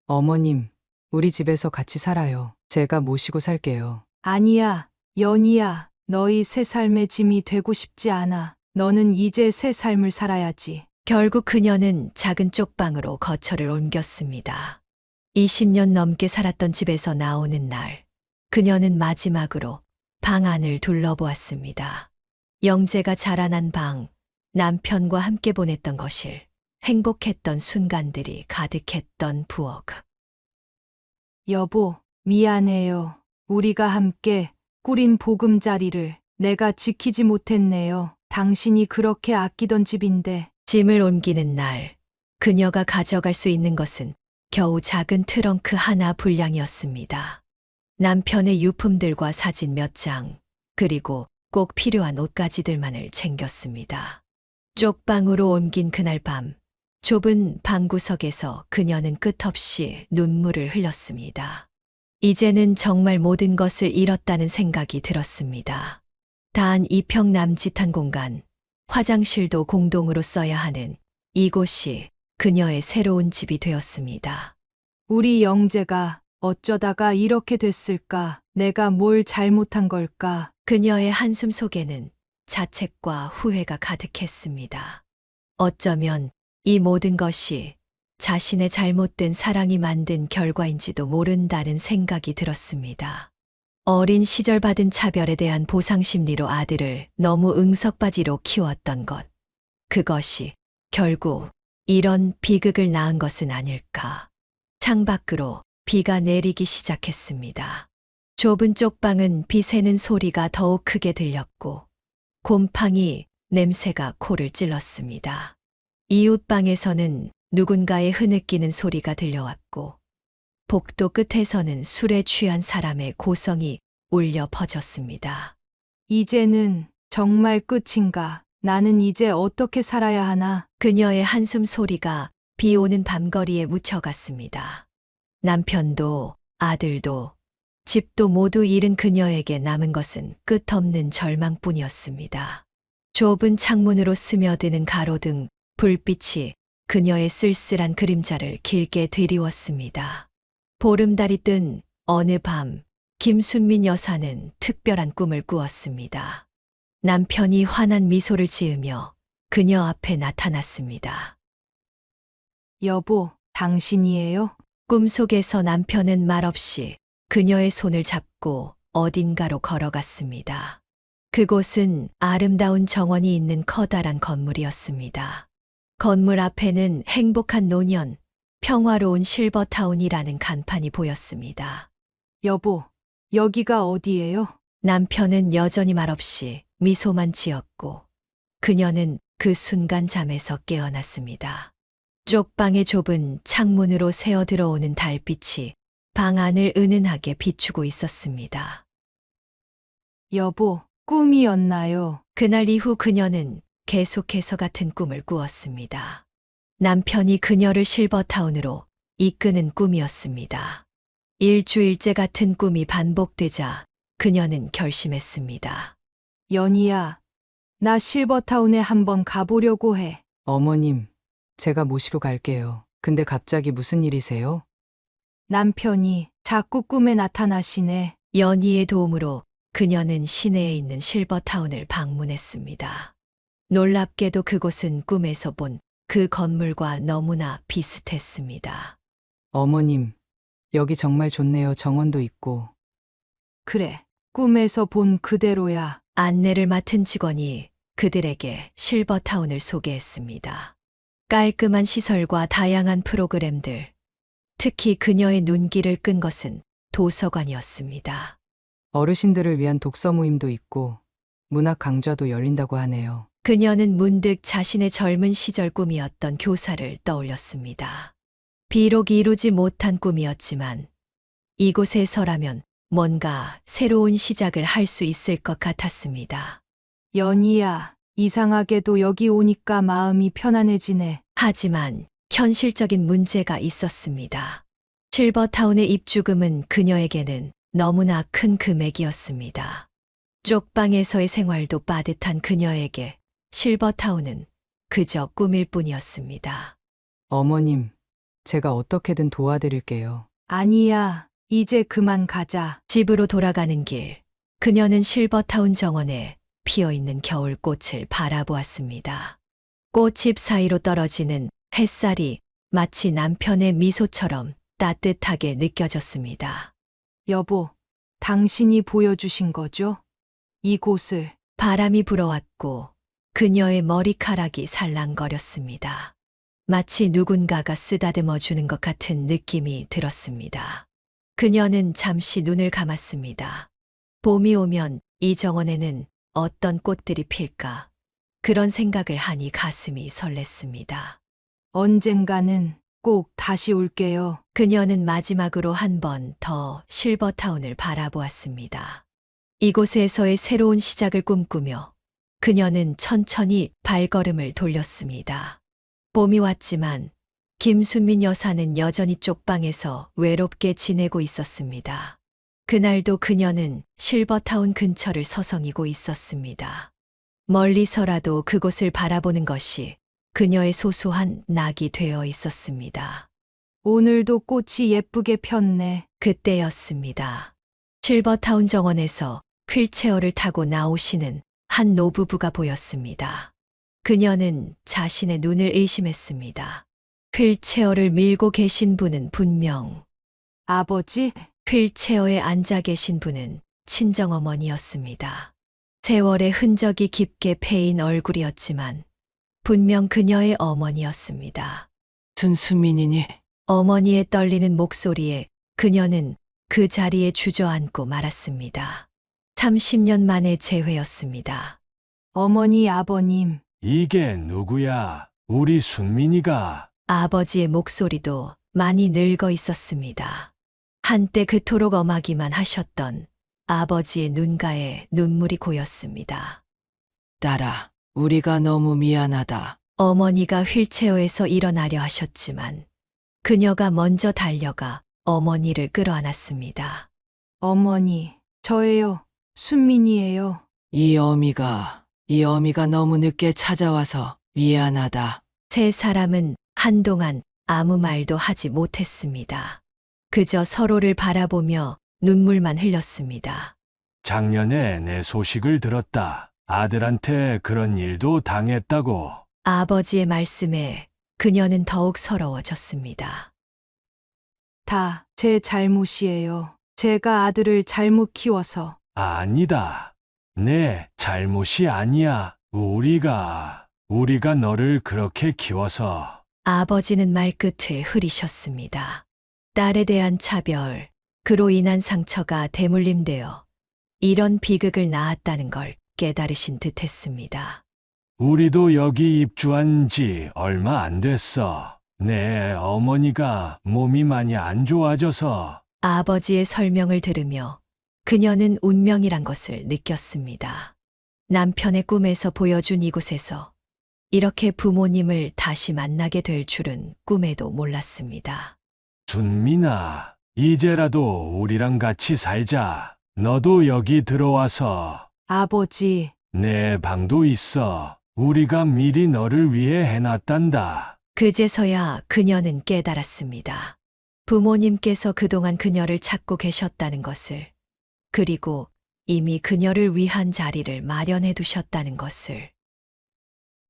어머님, 우리 집에서 같이 살아요. 제가 모시고 살게요. 아니야, 연희야. 너희 새 삶의 짐이 되고 싶지 않아. 너는 이제 새 삶을 살아야지. 결국 그녀는 작은 쪽방으로 거처를 옮겼습니다. 20년 넘게 살았던 집에서 나오는 날, 그녀는 마지막으로 방 안을 둘러보았습니다. 영재가 자라난 방, 남편과 함께 보냈던 거실, 행복했던 순간들이 가득했던 부엌. 여보, 미안해요. 우리가 함께 꾸린 보금자리를 내가 지키지 못했네요. 당신이 그렇게 아끼던 집인데. 짐을 옮기는 날, 그녀가 가져갈 수 있는 것은 겨우 작은 트렁크 하나 분량이었습니다. 남편의 유품들과 사진 몇 장, 그리고 꼭 필요한 옷가지들만을 챙겼습니다. 쪽방으로 옮긴 그날 밤, 좁은 방구석에서 그녀는 끝없이 눈물을 흘렸습니다. 이제는 정말 모든 것을 잃었다는 생각이 들었습니다. 단 2평 남짓한 공간, 화장실도 공동으로 써야 하는 이곳이 그녀의 새로운 집이 되었습니다. 우리 영재가 어쩌다가 이렇게 됐을까? 내가 뭘 잘못한 걸까? 그녀의 한숨 속에는 자책과 후회가 가득했습니다. 어쩌면 이 모든 것이 자신의 잘못된 사랑이 만든 결과인지도 모른다는 생각이 들었습니다. 어린 시절 받은 차별에 대한 보상심리로 아들을 너무 응석바지로 키웠던 것. 그것이 결국 이런 비극을 낳은 것은 아닐까. 창밖으로 비가 내리기 시작했습니다. 좁은 쪽방은 비 새는 소리가 더욱 크게 들렸고 곰팡이 냄새가 코를 찔렀습니다. 이웃방에서는 누군가의 흐느끼는 소리가 들려왔고 복도 끝에서는 술에 취한 사람의 고성이 울려 퍼졌습니다. 이제는 정말 끝인가? 나는 이제 어떻게 살아야 하나? 그녀의 한숨 소리가 비 오는 밤거리에 묻혀갔습니다. 남편도 아들도 집도 모두 잃은 그녀에게 남은 것은 끝없는 절망뿐이었습니다. 좁은 창문으로 스며드는 가로등, 불빛이 그녀의 쓸쓸한 그림자를 길게 드리웠습니다. 보름달이 뜬 어느 밤, 김순민 여사는 특별한 꿈을 꾸었습니다. 남편이 환한 미소를 지으며 그녀 앞에 나타났습니다. 여보, 당신이에요? 꿈속에서 남편은 말없이 그녀의 손을 잡고 어딘가로 걸어갔습니다. 그곳은 아름다운 정원이 있는 커다란 건물이었습니다. 건물 앞에는 행복한 노년, 평화로운 실버타운이라는 간판이 보였습니다. 여보, 여기가 어디예요? 남편은 여전히 말없이 미소만 지었고 그녀는 그 순간 잠에서 깨어났습니다. 쪽방의 좁은 창문으로 새어 들어오는 달빛이 방 안을 은은하게 비추고 있었습니다. 여보, 꿈이었나요? 그날 이후 그녀는 계속해서 같은 꿈을 꾸었습니다. 남편이 그녀를 실버타운으로 이끄는 꿈이었습니다. 일주일째 같은 꿈이 반복되자 그녀는 결심했습니다. 연희야, 나 실버타운에 한번 가보려고 해. 어머님, 제가 모시러 갈게요. 근데 갑자기 무슨 일이세요? 남편이 자꾸 꿈에 나타나시네. 연희의 도움으로 그녀는 시내에 있는 실버타운을 방문했습니다. 놀랍게도 그곳은 꿈에서 본 그 건물과 너무나 비슷했습니다. 어머님, 여기 정말 좋네요. 정원도 있고. 그래, 꿈에서 본 그대로야. 안내를 맡은 직원이 그들에게 실버타운을 소개했습니다. 깔끔한 시설과 다양한 프로그램들, 특히 그녀의 눈길을 끈 것은 도서관이었습니다. 어르신들을 위한 독서 모임도 있고 문학 강좌도 열린다고 하네요. 그녀는 문득 자신의 젊은 시절 꿈이었던 교사를 떠올렸습니다. 비록 이루지 못한 꿈이었지만 이곳에서라면 뭔가 새로운 시작을 할 수 있을 것 같았습니다. 연희야, 이상하게도 여기 오니까 마음이 편안해지네. 하지만 현실적인 문제가 있었습니다. 실버타운의 입주금은 그녀에게는 너무나 큰 금액이었습니다. 쪽방에서의 생활도 빠듯한 그녀에게 실버타운은 그저 꿈일 뿐이었습니다. 어머님, 제가 어떻게든 도와드릴게요. 아니야, 이제 그만 가자. 집으로 돌아가는 길, 그녀는 실버타운 정원에 피어있는 겨울꽃을 바라보았습니다. 꽃잎 사이로 떨어지는 햇살이 마치 남편의 미소처럼 따뜻하게 느껴졌습니다. 여보, 당신이 보여주신 거죠? 이곳을. 바람이 불어왔고 그녀의 머리카락이 살랑거렸습니다. 마치 누군가가 쓰다듬어 주는 것 같은 느낌이 들었습니다. 그녀는 잠시 눈을 감았습니다. 봄이 오면 이 정원에는 어떤 꽃들이 필까? 그런 생각을 하니 가슴이 설렜습니다. 언젠가는 꼭 다시 올게요. 그녀는 마지막으로 한 번 더 실버타운을 바라보았습니다. 이곳에서의 새로운 시작을 꿈꾸며 그녀는 천천히 발걸음을 돌렸습니다. 봄이 왔지만 김순민 여사는 여전히 쪽방에서 외롭게 지내고 있었습니다. 그날도 그녀는 실버타운 근처를 서성이고 있었습니다. 멀리서라도 그곳을 바라보는 것이 그녀의 소소한 낙이 되어 있었습니다. 오늘도 꽃이 예쁘게 폈네. 그때였습니다. 실버타운 정원에서 휠체어를 타고 나오시는 한 노부부가 보였습니다. 그녀는 자신의 눈을 의심했습니다. 휠체어를 밀고 계신 분은 분명 아버지? 휠체어에 앉아 계신 분은 친정어머니였습니다. 세월의 흔적이 깊게 패인 얼굴이었지만 분명 그녀의 어머니였습니다. 순수민이니? 어머니의 떨리는 목소리에 그녀는 그 자리에 주저앉고 말았습니다. 30년 만의 재회였습니다. 어머니, 아버님. 이게 누구야? 우리 순민이가. 아버지의 목소리도 많이 늙어 있었습니다. 한때 그토록 엄하기만 하셨던 아버지의 눈가에 눈물이 고였습니다. 딸아, 우리가 너무 미안하다. 어머니가 휠체어에서 일어나려 하셨지만 그녀가 먼저 달려가 어머니를 끌어안았습니다. 어머니, 저예요. 순민이에요. 이 어미가 너무 늦게 찾아와서 미안하다. 세 사람은 한동안 아무 말도 하지 못했습니다. 그저 서로를 바라보며 눈물만 흘렸습니다. 작년에 내 소식을 들었다. 아들한테 그런 일도 당했다고. 아버지의 말씀에 그녀는 더욱 서러워졌습니다. 다 제 잘못이에요. 제가 아들을 잘못 키워서. 아니다. 내 잘못이 아니야. 우리가 너를 그렇게 키워서. 아버지는 말끝을 흐리셨습니다. 딸에 대한 차별, 그로 인한 상처가 대물림되어 이런 비극을 낳았다는 걸 깨달으신 듯 했습니다. 우리도 여기 입주한 지 얼마 안 됐어. 내 어머니가 몸이 많이 안 좋아져서. 아버지의 설명을 들으며 그녀는 운명이란 것을 느꼈습니다. 남편의 꿈에서 보여준 이곳에서 이렇게 부모님을 다시 만나게 될 줄은 꿈에도 몰랐습니다. 순민아, 이제라도 우리랑 같이 살자. 너도 여기 들어와서. 아버지. 내 방도 있어. 우리가 미리 너를 위해 해놨단다. 그제서야 그녀는 깨달았습니다. 부모님께서 그동안 그녀를 찾고 계셨다는 것을, 그리고 이미 그녀를 위한 자리를 마련해 두셨다는 것을.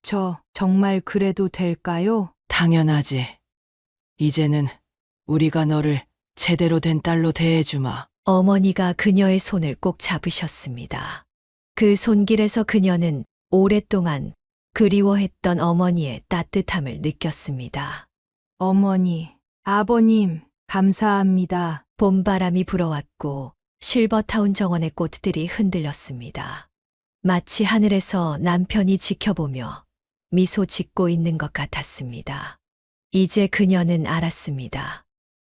저 정말 그래도 될까요? 당연하지. 이제는 우리가 너를 제대로 된 딸로 대해주마. 어머니가 그녀의 손을 꼭 잡으셨습니다. 그 손길에서 그녀는 오랫동안 그리워했던 어머니의 따뜻함을 느꼈습니다. 어머니, 아버님, 감사합니다. 봄바람이 불어왔고 실버타운 정원의 꽃들이 흔들렸습니다. 마치 하늘에서 남편이 지켜보며 미소 짓고 있는 것 같았습니다. 이제 그녀는 알았습니다.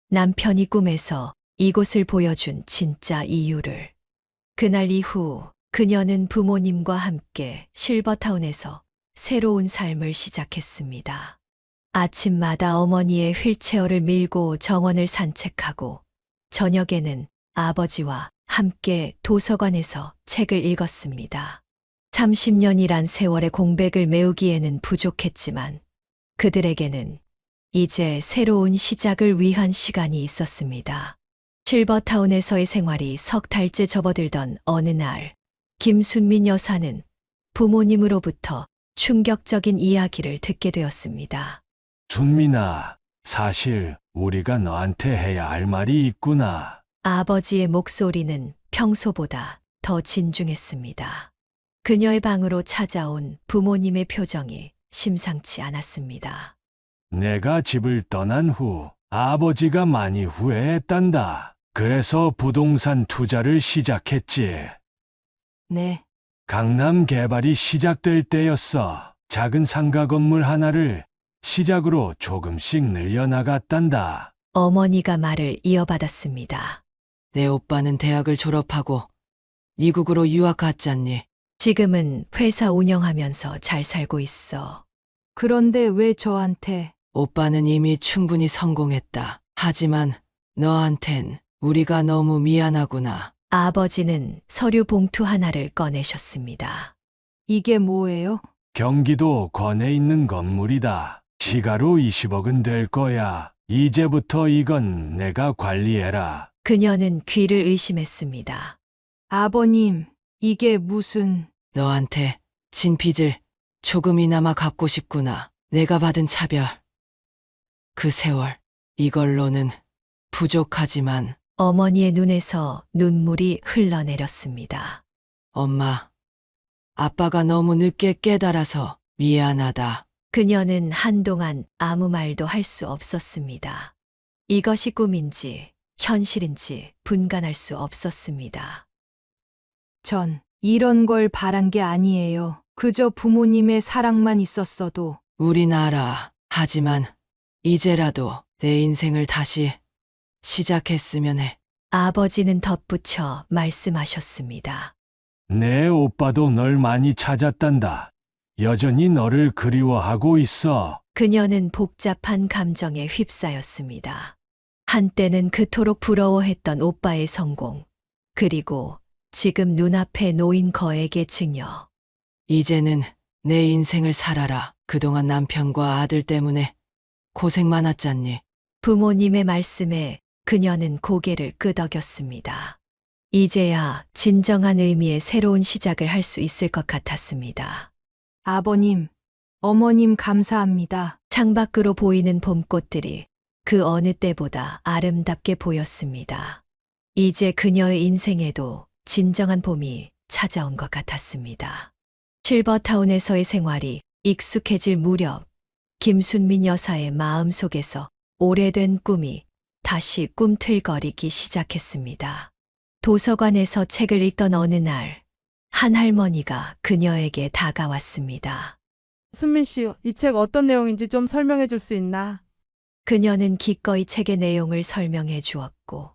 남편이 꿈에서 이곳을 보여준 진짜 이유를. 그날 이후 그녀는 부모님과 함께 실버타운에서 새로운 삶을 시작했습니다. 아침마다 어머니의 휠체어를 밀고 정원을 산책하고 저녁에는 아버지와 함께 도서관에서 책을 읽었습니다. 30년이란 세월의 공백을 메우기에는 부족했지만 그들에게는 이제 새로운 시작을 위한 시간이 있었습니다. 실버타운에서의 생활이 석 달째 접어들던 어느 날, 김순민 여사는 부모님으로부터 충격적인 이야기를 듣게 되었습니다. 순민아, 사실 우리가 너한테 해야 할 말이 있구나. 아버지의 목소리는 평소보다 더 진중했습니다. 그녀의 방으로 찾아온 부모님의 표정이 심상치 않았습니다. 내가 집을 떠난 후 아버지가 많이 후회했단다. 그래서 부동산 투자를 시작했지. 네. 강남 개발이 시작될 때였어. 작은 상가 건물 하나를 시작으로 조금씩 늘려나갔단다. 어머니가 말을 이어받았습니다. 내 오빠는 대학을 졸업하고 미국으로 유학 갔잖니. 지금은 회사 운영하면서 잘 살고 있어. 그런데 왜 저한테? 오빠는 이미 충분히 성공했다. 하지만 너한텐 우리가 너무 미안하구나. 아버지는 서류 봉투 하나를 꺼내셨습니다. 이게 뭐예요? 경기도 권에 있는 건물이다. 시가로 20억은 될 거야. 이제부터 이건 내가 관리해라. 그녀는 귀를 의심했습니다. 아버님, 이게 무슨... 너한테 진 빚을 조금이나마 갚고 싶구나. 내가 받은 차별. 그 세월. 이걸로는 부족하지만. 어머니의 눈에서 눈물이 흘러내렸습니다. 엄마, 아빠가 너무 늦게 깨달아서 미안하다. 그녀는 한동안 아무 말도 할 수 없었습니다. 이것이 꿈인지 현실인지 분간할 수 없었습니다. 전 이런 걸 바란 게 아니에요. 그저 부모님의 사랑만 있었어도. 우린 알아. 하지만 이제라도 내 인생을 다시 시작했으면 해. 아버지는 덧붙여 말씀하셨습니다. 내 오빠도 널 많이 찾았단다. 여전히 너를 그리워하고 있어. 그녀는 복잡한 감정에 휩싸였습니다. 한때는 그토록 부러워했던 오빠의 성공, 그리고 지금 눈앞에 놓인 거액의 증여. 이제는 내 인생을 살아라. 그동안 남편과 아들 때문에 고생 많았잖니. 부모님의 말씀에 그녀는 고개를 끄덕였습니다. 이제야 진정한 의미의 새로운 시작을 할 수 있을 것 같았습니다. 아버님, 어머님 감사합니다. 창밖으로 보이는 봄꽃들이 그 어느 때보다 아름답게 보였습니다. 이제 그녀의 인생에도 진정한 봄이 찾아온 것 같았습니다. 실버타운에서의 생활이 익숙해질 무렵, 김순민 여사의 마음속에서 오래된 꿈이 다시 꿈틀거리기 시작했습니다. 도서관에서 책을 읽던 어느 날, 한 할머니가 그녀에게 다가왔습니다. 순민 씨, 이 책 어떤 내용인지 좀 설명해 줄 수 있나? 그녀는 기꺼이 책의 내용을 설명해 주었고,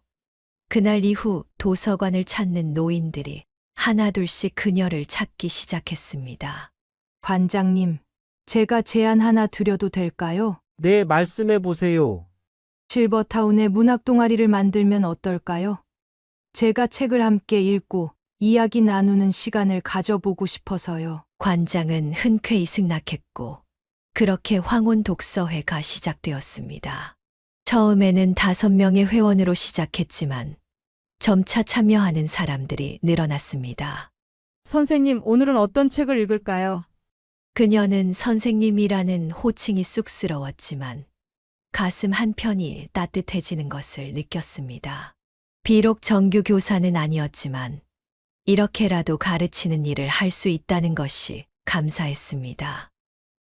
그날 이후 도서관을 찾는 노인들이 하나둘씩 그녀를 찾기 시작했습니다. 관장님, 제가 제안 하나 드려도 될까요? 네, 말씀해 보세요. 실버타운에 문학 동아리를 만들면 어떨까요? 제가 책을 함께 읽고 이야기 나누는 시간을 가져보고 싶어서요. 관장은 흔쾌히 승낙했고, 그렇게 황혼 독서회가 시작되었습니다. 처음에는 5명의 회원으로 시작했지만 점차 참여하는 사람들이 늘어났습니다. 선생님, 오늘은 어떤 책을 읽을까요? 그녀는 선생님이라는 호칭이 쑥스러웠지만 가슴 한편이 따뜻해지는 것을 느꼈습니다. 비록 정규 교사는 아니었지만 이렇게라도 가르치는 일을 할 수 있다는 것이 감사했습니다.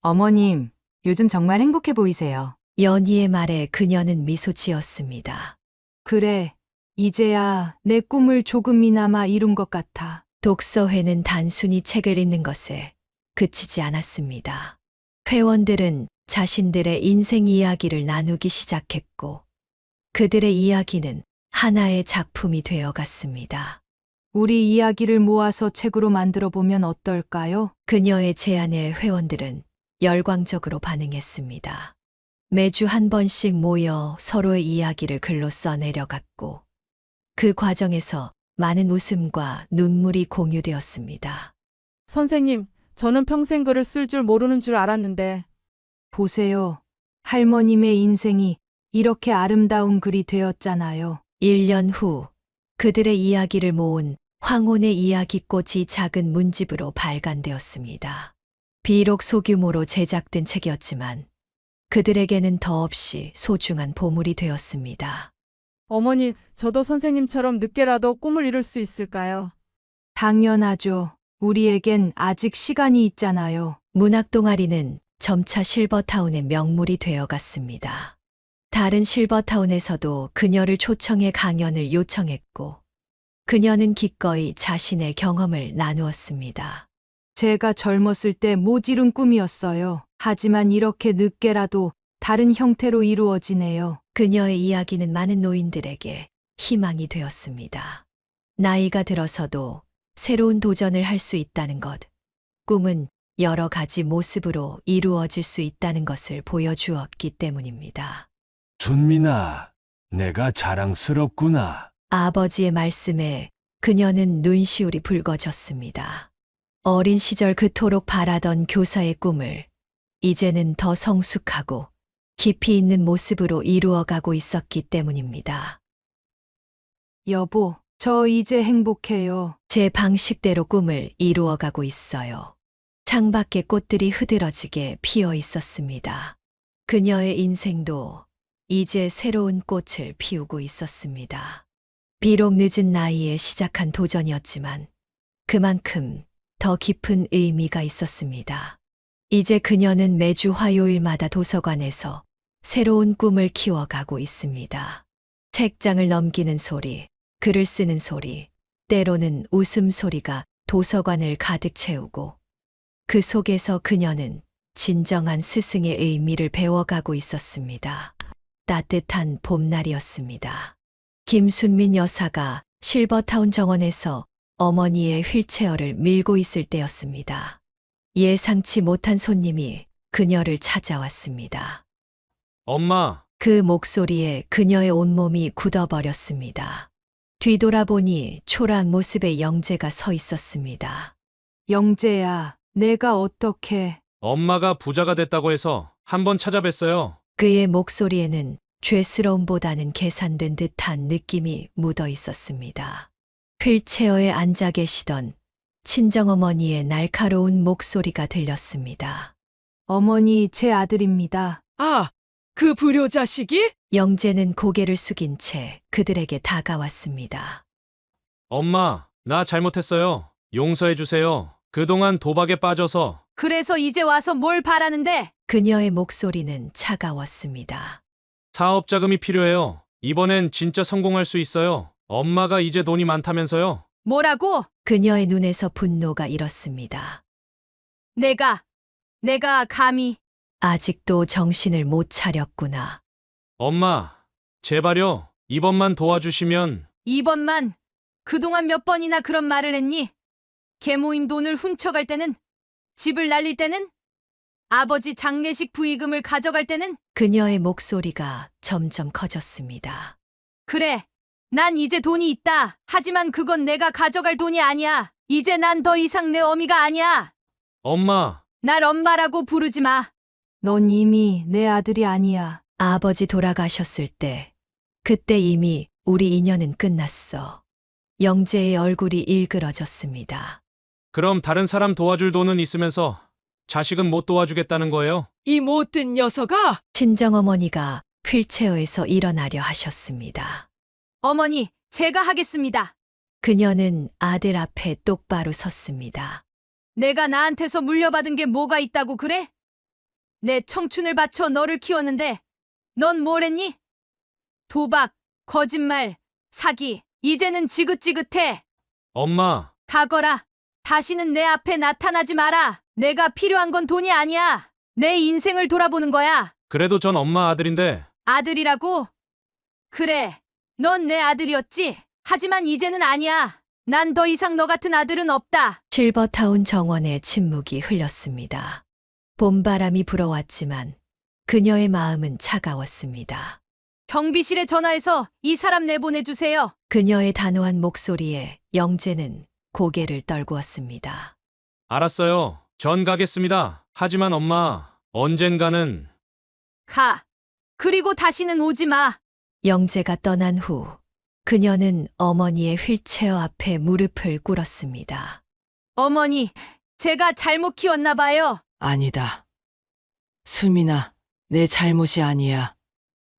어머님, 요즘 정말 행복해 보이세요. 연희의 말에 그녀는 미소 지었습니다. 그래, 이제야 내 꿈을 조금이나마 이룬 것 같아. 독서회는 단순히 책을 읽는 것에 그치지 않았습니다. 회원들은 자신들의 인생 이야기를 나누기 시작했고, 그들의 이야기는 하나의 작품이 되어갔습니다. 우리 이야기를 모아서 책으로 만들어 보면 어떨까요? 그녀의 제안에 회원들은 열광적으로 반응했습니다. 매주 한 번씩 모여 서로의 이야기를 글로 써내려갔고, 그 과정에서 많은 웃음과 눈물이 공유되었습니다. 선생님, 저는 평생 글을 쓸 줄 모르는 줄 알았는데. 보세요. 할머님의 인생이 이렇게 아름다운 글이 되었잖아요. 1년 후 그들의 이야기를 모은 황혼의 이야기꽃이 작은 문집으로 발간되었습니다. 비록 소규모로 제작된 책이었지만 그들에게는 더없이 소중한 보물이 되었습니다. 어머니, 저도 선생님처럼 늦게라도 꿈을 이룰 수 있을까요? 당연하죠. 우리에겐 아직 시간이 있잖아요. 문학 동아리는 점차 실버타운의 명물이 되어갔습니다. 다른 실버타운에서도 그녀를 초청해 강연을 요청했고, 그녀는 기꺼이 자신의 경험을 나누었습니다. 제가 젊었을 때 모지른 꿈이었어요. 하지만 이렇게 늦게라도 다른 형태로 이루어지네요. 그녀의 이야기는 많은 노인들에게 희망이 되었습니다. 나이가 들어서도 새로운 도전을 할 수 있다는 것, 꿈은 여러 가지 모습으로 이루어질 수 있다는 것을 보여주었기 때문입니다. 준민아, 내가 자랑스럽구나. 아버지의 말씀에 그녀는 눈시울이 붉어졌습니다. 어린 시절 그토록 바라던 교사의 꿈을 이제는 더 성숙하고 깊이 있는 모습으로 이루어가고 있었기 때문입니다. 여보, 저 이제 행복해요. 제 방식대로 꿈을 이루어가고 있어요. 창밖에 꽃들이 흐드러지게 피어 있었습니다. 그녀의 인생도 이제 새로운 꽃을 피우고 있었습니다. 비록 늦은 나이에 시작한 도전이었지만 그만큼 더 깊은 의미가 있었습니다. 이제 그녀는 매주 화요일마다 도서관에서 새로운 꿈을 키워가고 있습니다. 책장을 넘기는 소리, 글을 쓰는 소리, 때로는 웃음소리가 도서관을 가득 채우고 그 속에서 그녀는 진정한 스승의 의미를 배워가고 있었습니다. 따뜻한 봄날이었습니다. 김순민 여사가 실버타운 정원에서 어머니의 휠체어를 밀고 있을 때였습니다. 예상치 못한 손님이 그녀를 찾아왔습니다. 엄마, 그 목소리에 그녀의 온몸이 굳어버렸습니다. 뒤돌아보니 초라한 모습의 영재가 서 있었습니다. 영재야, 내가 어떻게... 엄마가 부자가 됐다고 해서 한번 찾아뵀어요. 그의 목소리에는 죄스러움보다는 계산된 듯한 느낌이 묻어 있었습니다. 휠체어에 앉아 계시던 친정어머니의 날카로운 목소리가 들렸습니다. 어머니, 제 아들입니다. 아, 그 불효자식이? 영재는 고개를 숙인 채 그들에게 다가왔습니다. 엄마, 나 잘못했어요. 용서해 주세요. 그동안 도박에 빠져서. 그래서 이제 와서 뭘 바라는데? 그녀의 목소리는 차가웠습니다. 사업 자금이 필요해요. 이번엔 진짜 성공할 수 있어요. 엄마가 이제 돈이 많다면서요. 뭐라고? 그녀의 눈에서 분노가 일었습니다. 내가 감히... 아직도 정신을 못 차렸구나. 엄마, 제발요. 이번만 도와주시면. 이번만? 그동안 몇 번이나 그런 말을 했니? 계모임 돈을 훔쳐갈 때는? 집을 날릴 때는? 아버지 장례식 부의금을 가져갈 때는? 그녀의 목소리가 점점 커졌습니다. 그래, 난 이제 돈이 있다. 하지만 그건 내가 가져갈 돈이 아니야. 이제 난 더 이상 내 어미가 아니야. 엄마. 날 엄마라고 부르지 마. 넌 이미 내 아들이 아니야. 아버지 돌아가셨을 때, 그때 이미 우리 인연은 끝났어. 영재의 얼굴이 일그러졌습니다. 그럼 다른 사람 도와줄 돈은 있으면서 자식은 못 도와주겠다는 거예요? 이 못된 녀석아! 친정어머니가 휠체어에서 일어나려 하셨습니다. 어머니, 제가 하겠습니다. 그녀는 아들 앞에 똑바로 섰습니다. 내가 나한테서 물려받은 게 뭐가 있다고 그래? 내 청춘을 바쳐 너를 키웠는데 넌 뭘 했니? 도박, 거짓말, 사기, 이제는 지긋지긋해. 엄마. 가거라. 다시는 내 앞에 나타나지 마라. 내가 필요한 건 돈이 아니야. 내 인생을 돌아보는 거야. 그래도 전 엄마 아들인데. 아들이라고? 그래, 넌 내 아들이었지. 하지만 이제는 아니야. 난 더 이상 너 같은 아들은 없다. 실버타운 정원에 침묵이 흘렸습니다. 봄바람이 불어왔지만 그녀의 마음은 차가웠습니다. 경비실에 전화해서 이 사람 내보내주세요. 그녀의 단호한 목소리에 영재는 고개를 떨구었습니다. 알았어요. 전 가겠습니다. 하지만 엄마, 언젠가는... 가. 그리고 다시는 오지 마. 영재가 떠난 후 그녀는 어머니의 휠체어 앞에 무릎을 꿇었습니다. 어머니, 제가 잘못 키웠나 봐요. 아니다. 수민아, 내 잘못이 아니야.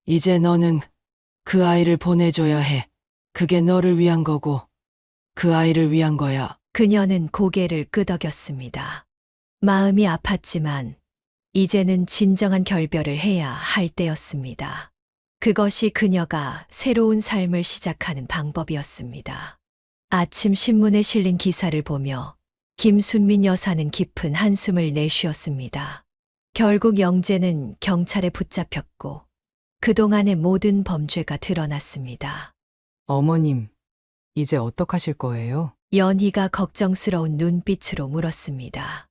이제 너는 그 아이를 보내줘야 해. 그게 너를 위한 거고, 그 아이를 위한 거야. 그녀는 고개를 끄덕였습니다. 마음이 아팠지만 이제는 진정한 결별을 해야 할 때였습니다. 그것이 그녀가 새로운 삶을 시작하는 방법이었습니다. 아침 신문에 실린 기사를 보며 김순민 여사는 깊은 한숨을 내쉬었습니다. 결국 영재는 경찰에 붙잡혔고 그동안의 모든 범죄가 드러났습니다. 어머님, 이제 어떡하실 거예요? 연희가 걱정스러운 눈빛으로 물었습니다.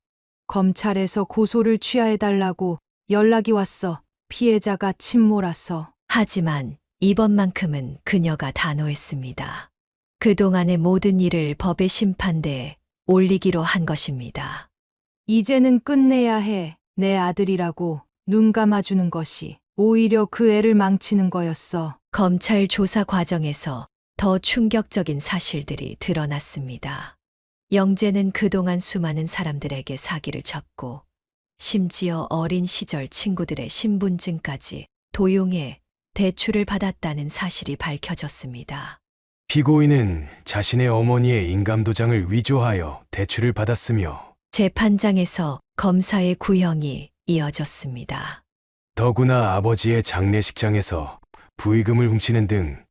검찰에서 고소를 취하해달라고 연락이 왔어. 피해자가 침몰아서. 하지만 이번만큼은 그녀가 단호했습니다. 그동안의 모든 일을 법의 심판대에 올리기로 한 것입니다. 이제는 끝내야 해. 내 아들이라고 눈 감아주는 것이 오히려 그 애를 망치는 거였어. 검찰 조사 과정에서 더 충격적인 사실들이 드러났습니다. 영재는 그동안 수많은 사람들에게 사기를 쳤고 심지어 어린 시절 친구들의 신분증까지 도용해 대출을 받았다는 사실이 밝혀졌습니다. 피고인은 자신의 어머니의 인감도장을 위조하여 대출을 받았으며 재판장에서 검사의 구형이 이어졌습니다. 더구나 아버지의 장례식장에서 부의금을 훔치는 등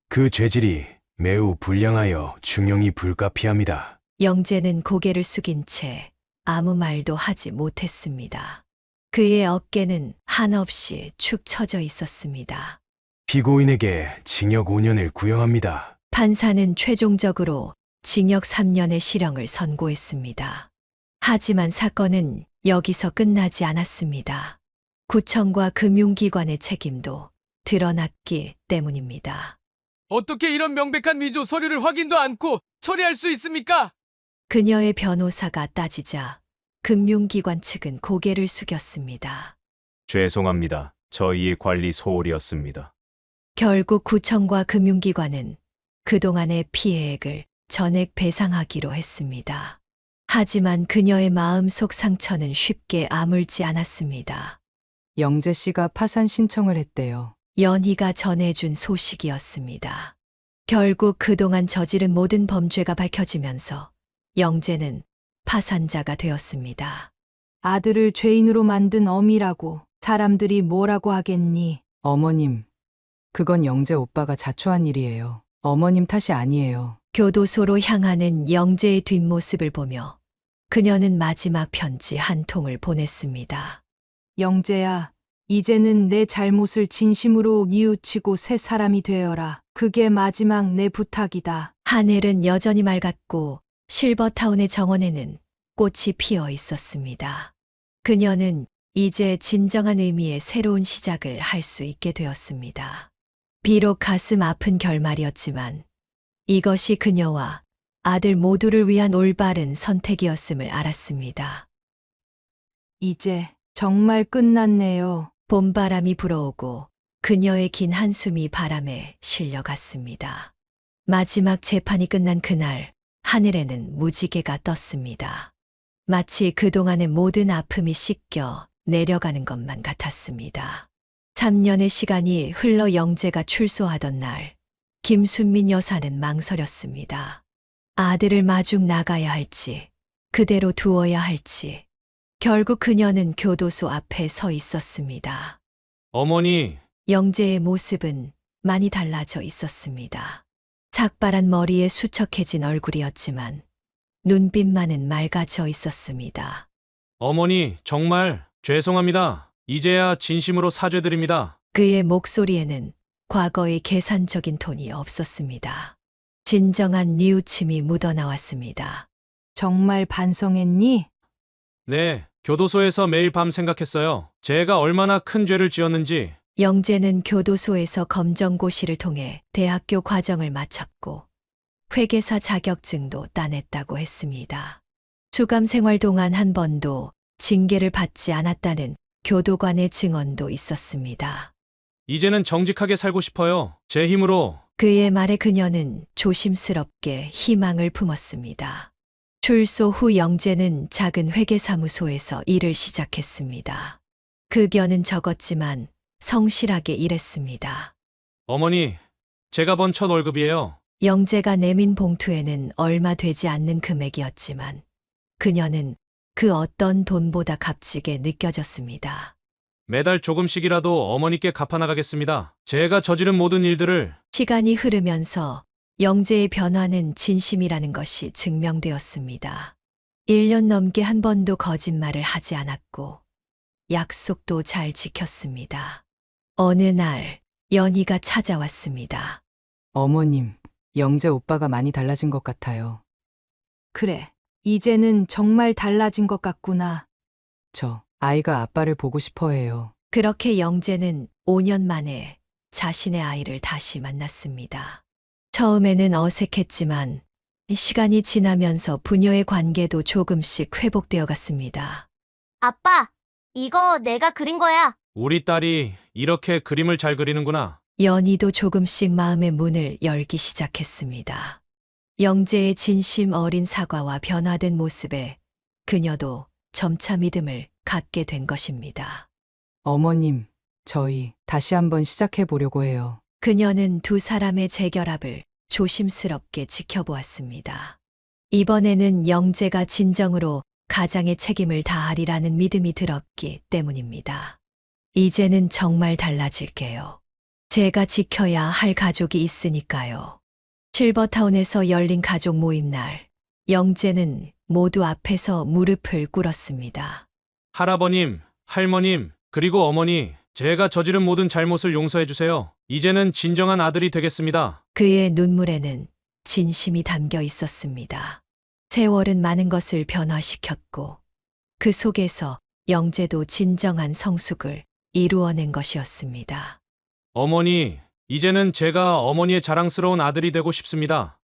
그 죄질이 매우 불량하여 중형이 불가피합니다. 영재는 고개를 숙인 채 아무 말도 하지 못했습니다. 그의 어깨는 한없이 축 처져 있었습니다. 피고인에게 징역 5년을 구형합니다. 판사는 최종적으로 징역 3년의 실형을 선고했습니다. 하지만 사건은 여기서 끝나지 않았습니다. 구청과 금융기관의 책임도 드러났기 때문입니다. 어떻게 이런 명백한 위조 서류를 확인도 않고 처리할 수 있습니까? 그녀의 변호사가 따지자 금융기관 측은 고개를 숙였습니다. 죄송합니다. 저희의 관리 소홀이었습니다. 결국 구청과 금융기관은 그동안의 피해액을 전액 배상하기로 했습니다. 하지만 그녀의 마음속 상처는 쉽게 아물지 않았습니다. 영재 씨가 파산 신청을 했대요. 연희가 전해준 소식이었습니다. 결국 그동안 저지른 모든 범죄가 밝혀지면서 영재는 파산자가 되었습니다. 아들을 죄인으로 만든 어미라고 사람들이 뭐라고 하겠니? 어머님, 그건 영재 오빠가 자초한 일이에요. 어머님 탓이 아니에요. 교도소로 향하는 영재의 뒷모습을 보며 그녀는 마지막 편지 한 통을 보냈습니다. 영재야, 이제는 내 잘못을 진심으로 뉘우치고 새 사람이 되어라. 그게 마지막 내 부탁이다. 하늘은 여전히 맑았고 실버타운의 정원에는 꽃이 피어 있었습니다. 그녀는 이제 진정한 의미의 새로운 시작을 할 수 있게 되었습니다. 비록 가슴 아픈 결말이었지만 이것이 그녀와 아들 모두를 위한 올바른 선택이었음을 알았습니다. 이제 정말 끝났네요. 봄바람이 불어오고 그녀의 긴 한숨이 바람에 실려갔습니다. 마지막 재판이 끝난 그날 하늘에는 무지개가 떴습니다. 마치 그동안의 모든 아픔이 씻겨 내려가는 것만 같았습니다. 3년의 시간이 흘러 영재가 출소하던 날 김순민 여사는 망설였습니다. 아들을 마중 나가야 할지 그대로 두어야 할지 결국 그녀는 교도소 앞에 서 있었습니다. 어머니, 영재의 모습은 많이 달라져 있었습니다. 삭발한 머리에 수척해진 얼굴이었지만 눈빛만은 맑아져 있었습니다. 어머니, 정말 죄송합니다. 이제야 진심으로 사죄드립니다. 그의 목소리에는 과거의 계산적인 톤이 없었습니다. 진정한 뉘우침이 묻어나왔습니다. 정말 반성했니? 네, 교도소에서 매일 밤 생각했어요. 제가 얼마나 큰 죄를 지었는지. 영재는 교도소에서 검정고시를 통해 대학교 과정을 마쳤고 회계사 자격증도 따냈다고 했습니다. 수감 생활 동안 한 번도 징계를 받지 않았다는 교도관의 증언도 있었습니다. 이제는 정직하게 살고 싶어요. 제 힘으로 그의 말에 그녀는 조심스럽게 희망을 품었습니다. 출소 후 영재는 작은 회계사무소에서 일을 시작했습니다. 급여는 적었지만 성실하게 일했습니다. 어머니, 제가 번 첫 월급이에요. 영재가 내민 봉투에는 얼마 되지 않는 금액이었지만 그녀는 그 어떤 돈보다 값지게 느껴졌습니다. 매달 조금씩이라도 어머니께 갚아나가겠습니다. 제가 저지른 모든 일들을. 시간이 흐르면서 영재의 변화는 진심이라는 것이 증명되었습니다. 1년 넘게 한 번도 거짓말을 하지 않았고 약속도 잘 지켰습니다. 어느 날 연희가 찾아왔습니다. 어머님, 영재 오빠가 많이 달라진 것 같아요. 그래, 이제는 정말 달라진 것 같구나. 저 아이가 아빠를 보고 싶어 해요. 그렇게 영재는 5년 만에 자신의 아이를 다시 만났습니다. 처음에는 어색했지만 시간이 지나면서 부녀의 관계도 조금씩 회복되어 갔습니다. 아빠, 이거 내가 그린 거야. 우리 딸이 이렇게 그림을 잘 그리는구나. 연희도 조금씩 마음의 문을 열기 시작했습니다. 영재의 진심 어린 사과와 변화된 모습에 그녀도 점차 믿음을 갖게 된 것입니다. 어머님, 저희 다시 한번 시작해 보려고 해요. 그녀는 두 사람의 재결합을 조심스럽게 지켜보았습니다. 이번에는 영재가 진정으로 가장의 책임을 다하리라는 믿음이 들었기 때문입니다. 이제는 정말 달라질게요. 제가 지켜야 할 가족이 있으니까요. 실버타운에서 열린 가족 모임 날, 영재는 모두 앞에서 무릎을 꿇었습니다. 할아버님, 할머님, 그리고 어머니, 제가 저지른 모든 잘못을 용서해 주세요. 이제는 진정한 아들이 되겠습니다. 그의 눈물에는 진심이 담겨 있었습니다. 세월은 많은 것을 변화시켰고 그 속에서 영재도 진정한 성숙을 이루어낸 것이었습니다. 어머니, 이제는 제가 어머니의 자랑스러운 아들이 되고 싶습니다.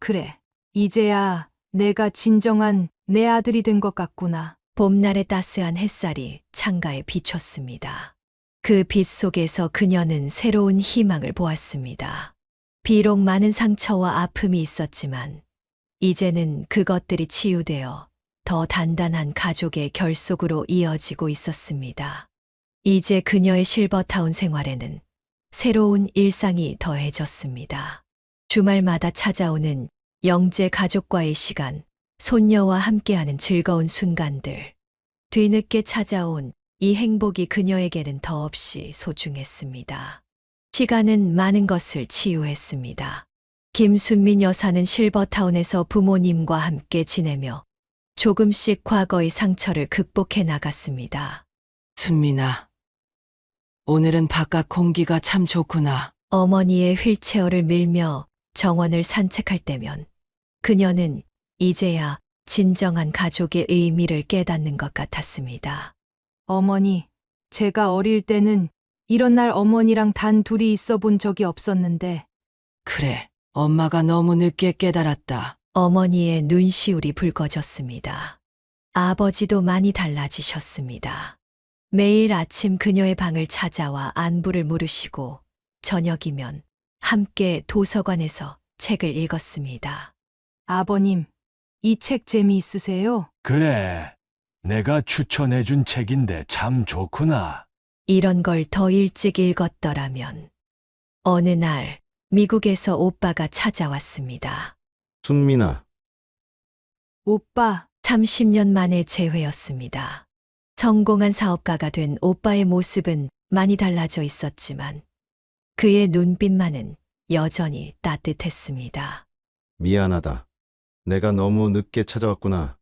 그래, 이제야 내가 진정한 내 아들이 된 것 같구나. 봄날의 따스한 햇살이 창가에 비쳤습니다. 그 빛 속에서 그녀는 새로운 희망을 보았습니다. 비록 많은 상처와 아픔이 있었지만 이제는 그것들이 치유되어 더 단단한 가족의 결속으로 이어지고 있었습니다. 이제 그녀의 실버타운 생활에는 새로운 일상이 더해졌습니다. 주말마다 찾아오는 영재 가족과의 시간, 손녀와 함께하는 즐거운 순간들. 뒤늦게 찾아온 이 행복이 그녀에게는 더없이 소중했습니다. 시간은 많은 것을 치유했습니다. 김순민 여사는 실버타운에서 부모님과 함께 지내며 조금씩 과거의 상처를 극복해 나갔습니다. 순민아, 오늘은 바깥 공기가 참 좋구나. 어머니의 휠체어를 밀며 정원을 산책할 때면 그녀는 이제야 진정한 가족의 의미를 깨닫는 것 같았습니다. 어머니, 제가 어릴 때는 이런 날 어머니랑 단 둘이 있어 본 적이 없었는데. 그래, 엄마가 너무 늦게 깨달았다. 어머니의 눈시울이 붉어졌습니다. 아버지도 많이 달라지셨습니다. 매일 아침 그녀의 방을 찾아와 안부를 물으시고 저녁이면 함께 도서관에서 책을 읽었습니다. 아버님, 이 책 재미있으세요? 그래, 내가 추천해준 책인데 참 좋구나. 이런 걸 더 일찍 읽었더라면. 어느 날 미국에서 오빠가 찾아왔습니다. 순민아. 오빠. 30년 만에 재회였습니다. 성공한 사업가가 된 오빠의 모습은 많이 달라져 있었지만 그의 눈빛만은 여전히 따뜻했습니다. 미안하다. 내가 너무 늦게 찾아왔구나.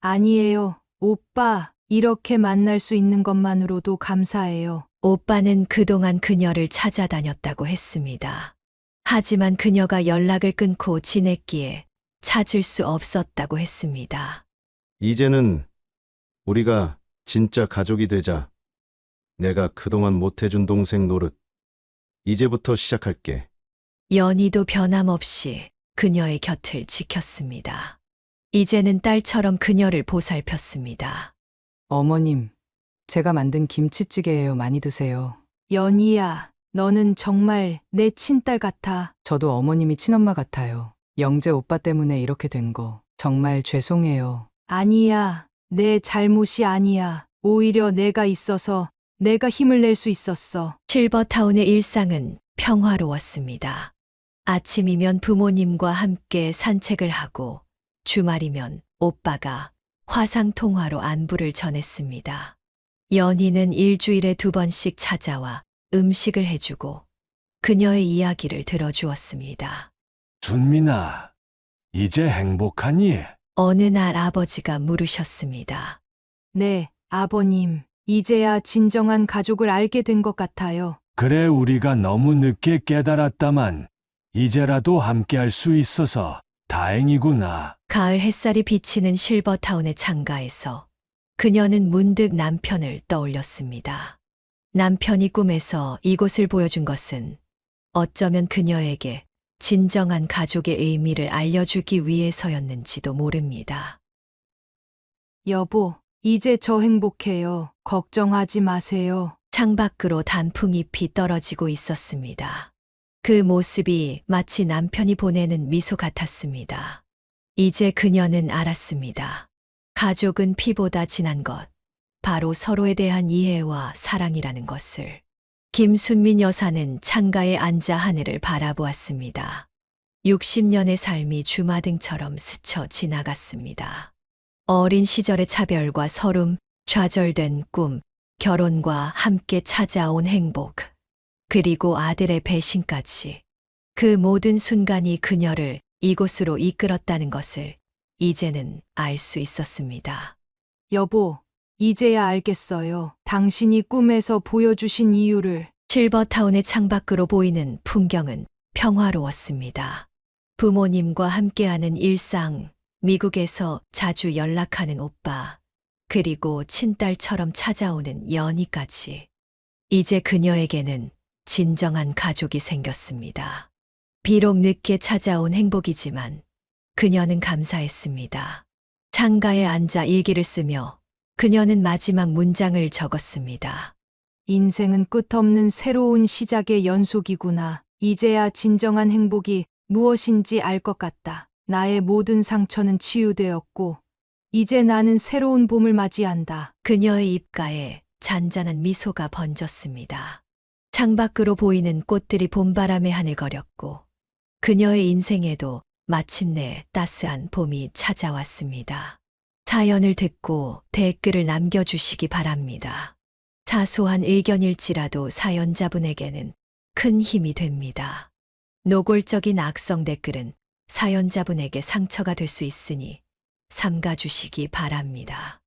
아니에요. 오빠, 이렇게 만날 수 있는 것만으로도 감사해요. 오빠는 그동안 그녀를 찾아다녔다고 했습니다. 하지만 그녀가 연락을 끊고 지냈기에 찾을 수 없었다고 했습니다. 이제는 우리가 진짜 가족이 되자. 내가 그동안 못해준 동생 노릇. 이제부터 시작할게. 연희도 변함없이 그녀의 곁을 지켰습니다. 이제는 딸처럼 그녀를 보살폈습니다. 어머님, 제가 만든 김치찌개예요. 많이 드세요. 연희야, 너는 정말 내 친딸 같아. 저도 어머님이 친엄마 같아요. 영재 오빠 때문에 이렇게 된 거 정말 죄송해요. 아니야. 내 잘못이 아니야. 오히려 내가 있어서 내가 힘을 낼 수 있었어. 실버타운의 일상은 평화로웠습니다. 아침이면 부모님과 함께 산책을 하고 주말이면 오빠가 화상통화로 안부를 전했습니다. 연희는 일주일에 2번씩 찾아와 음식을 해주고 그녀의 이야기를 들어주었습니다. 준민아, 이제 행복하니? 어느 날 아버지가 물으셨습니다. 네, 아버님. 이제야 진정한 가족을 알게 된 것 같아요. 그래, 우리가 너무 늦게 깨달았다만 이제라도 함께할 수 있어서 다행이구나. 가을 햇살이 비치는 실버타운의 창가에서 그녀는 문득 남편을 떠올렸습니다. 남편이 꿈에서 이곳을 보여준 것은 어쩌면 그녀에게 진정한 가족의 의미를 알려주기 위해서였는지도 모릅니다. 여보, 이제 저 행복해요. 걱정하지 마세요. 창밖으로 단풍잎이 떨어지고 있었습니다. 그 모습이 마치 남편이 보내는 미소 같았습니다. 이제 그녀는 알았습니다. 가족은 피보다 진한 것, 바로 서로에 대한 이해와 사랑이라는 것을. 김순민 여사는 창가에 앉아 하늘을 바라보았습니다. 60년의 삶이 주마등처럼 스쳐 지나갔습니다. 어린 시절의 차별과 서름, 좌절된 꿈, 결혼과 함께 찾아온 행복, 그리고 아들의 배신까지. 그 모든 순간이 그녀를 이곳으로 이끌었다는 것을 이제는 알 수 있었습니다. 여보, 이제야 알겠어요. 당신이 꿈에서 보여주신 이유를. 실버타운의 창밖으로 보이는 풍경은 평화로웠습니다. 부모님과 함께하는 일상, 미국에서 자주 연락하는 오빠, 그리고 친딸처럼 찾아오는 연희까지. 이제 그녀에게는 진정한 가족이 생겼습니다. 비록 늦게 찾아온 행복이지만 그녀는 감사했습니다. 창가에 앉아 일기를 쓰며 그녀는 마지막 문장을 적었습니다. 인생은 끝없는 새로운 시작의 연속이구나. 이제야 진정한 행복이 무엇인지 알 것 같다. 나의 모든 상처는 치유되었고, 이제 나는 새로운 봄을 맞이한다. 그녀의 입가에 잔잔한 미소가 번졌습니다. 창밖으로 보이는 꽃들이 봄바람에 하늘거렸고, 그녀의 인생에도 마침내 따스한 봄이 찾아왔습니다. 사연을 듣고 댓글을 남겨주시기 바랍니다. 사소한 의견일지라도 사연자분에게는 큰 힘이 됩니다. 노골적인 악성 댓글은 사연자분에게 상처가 될 수 있으니 삼가주시기 바랍니다.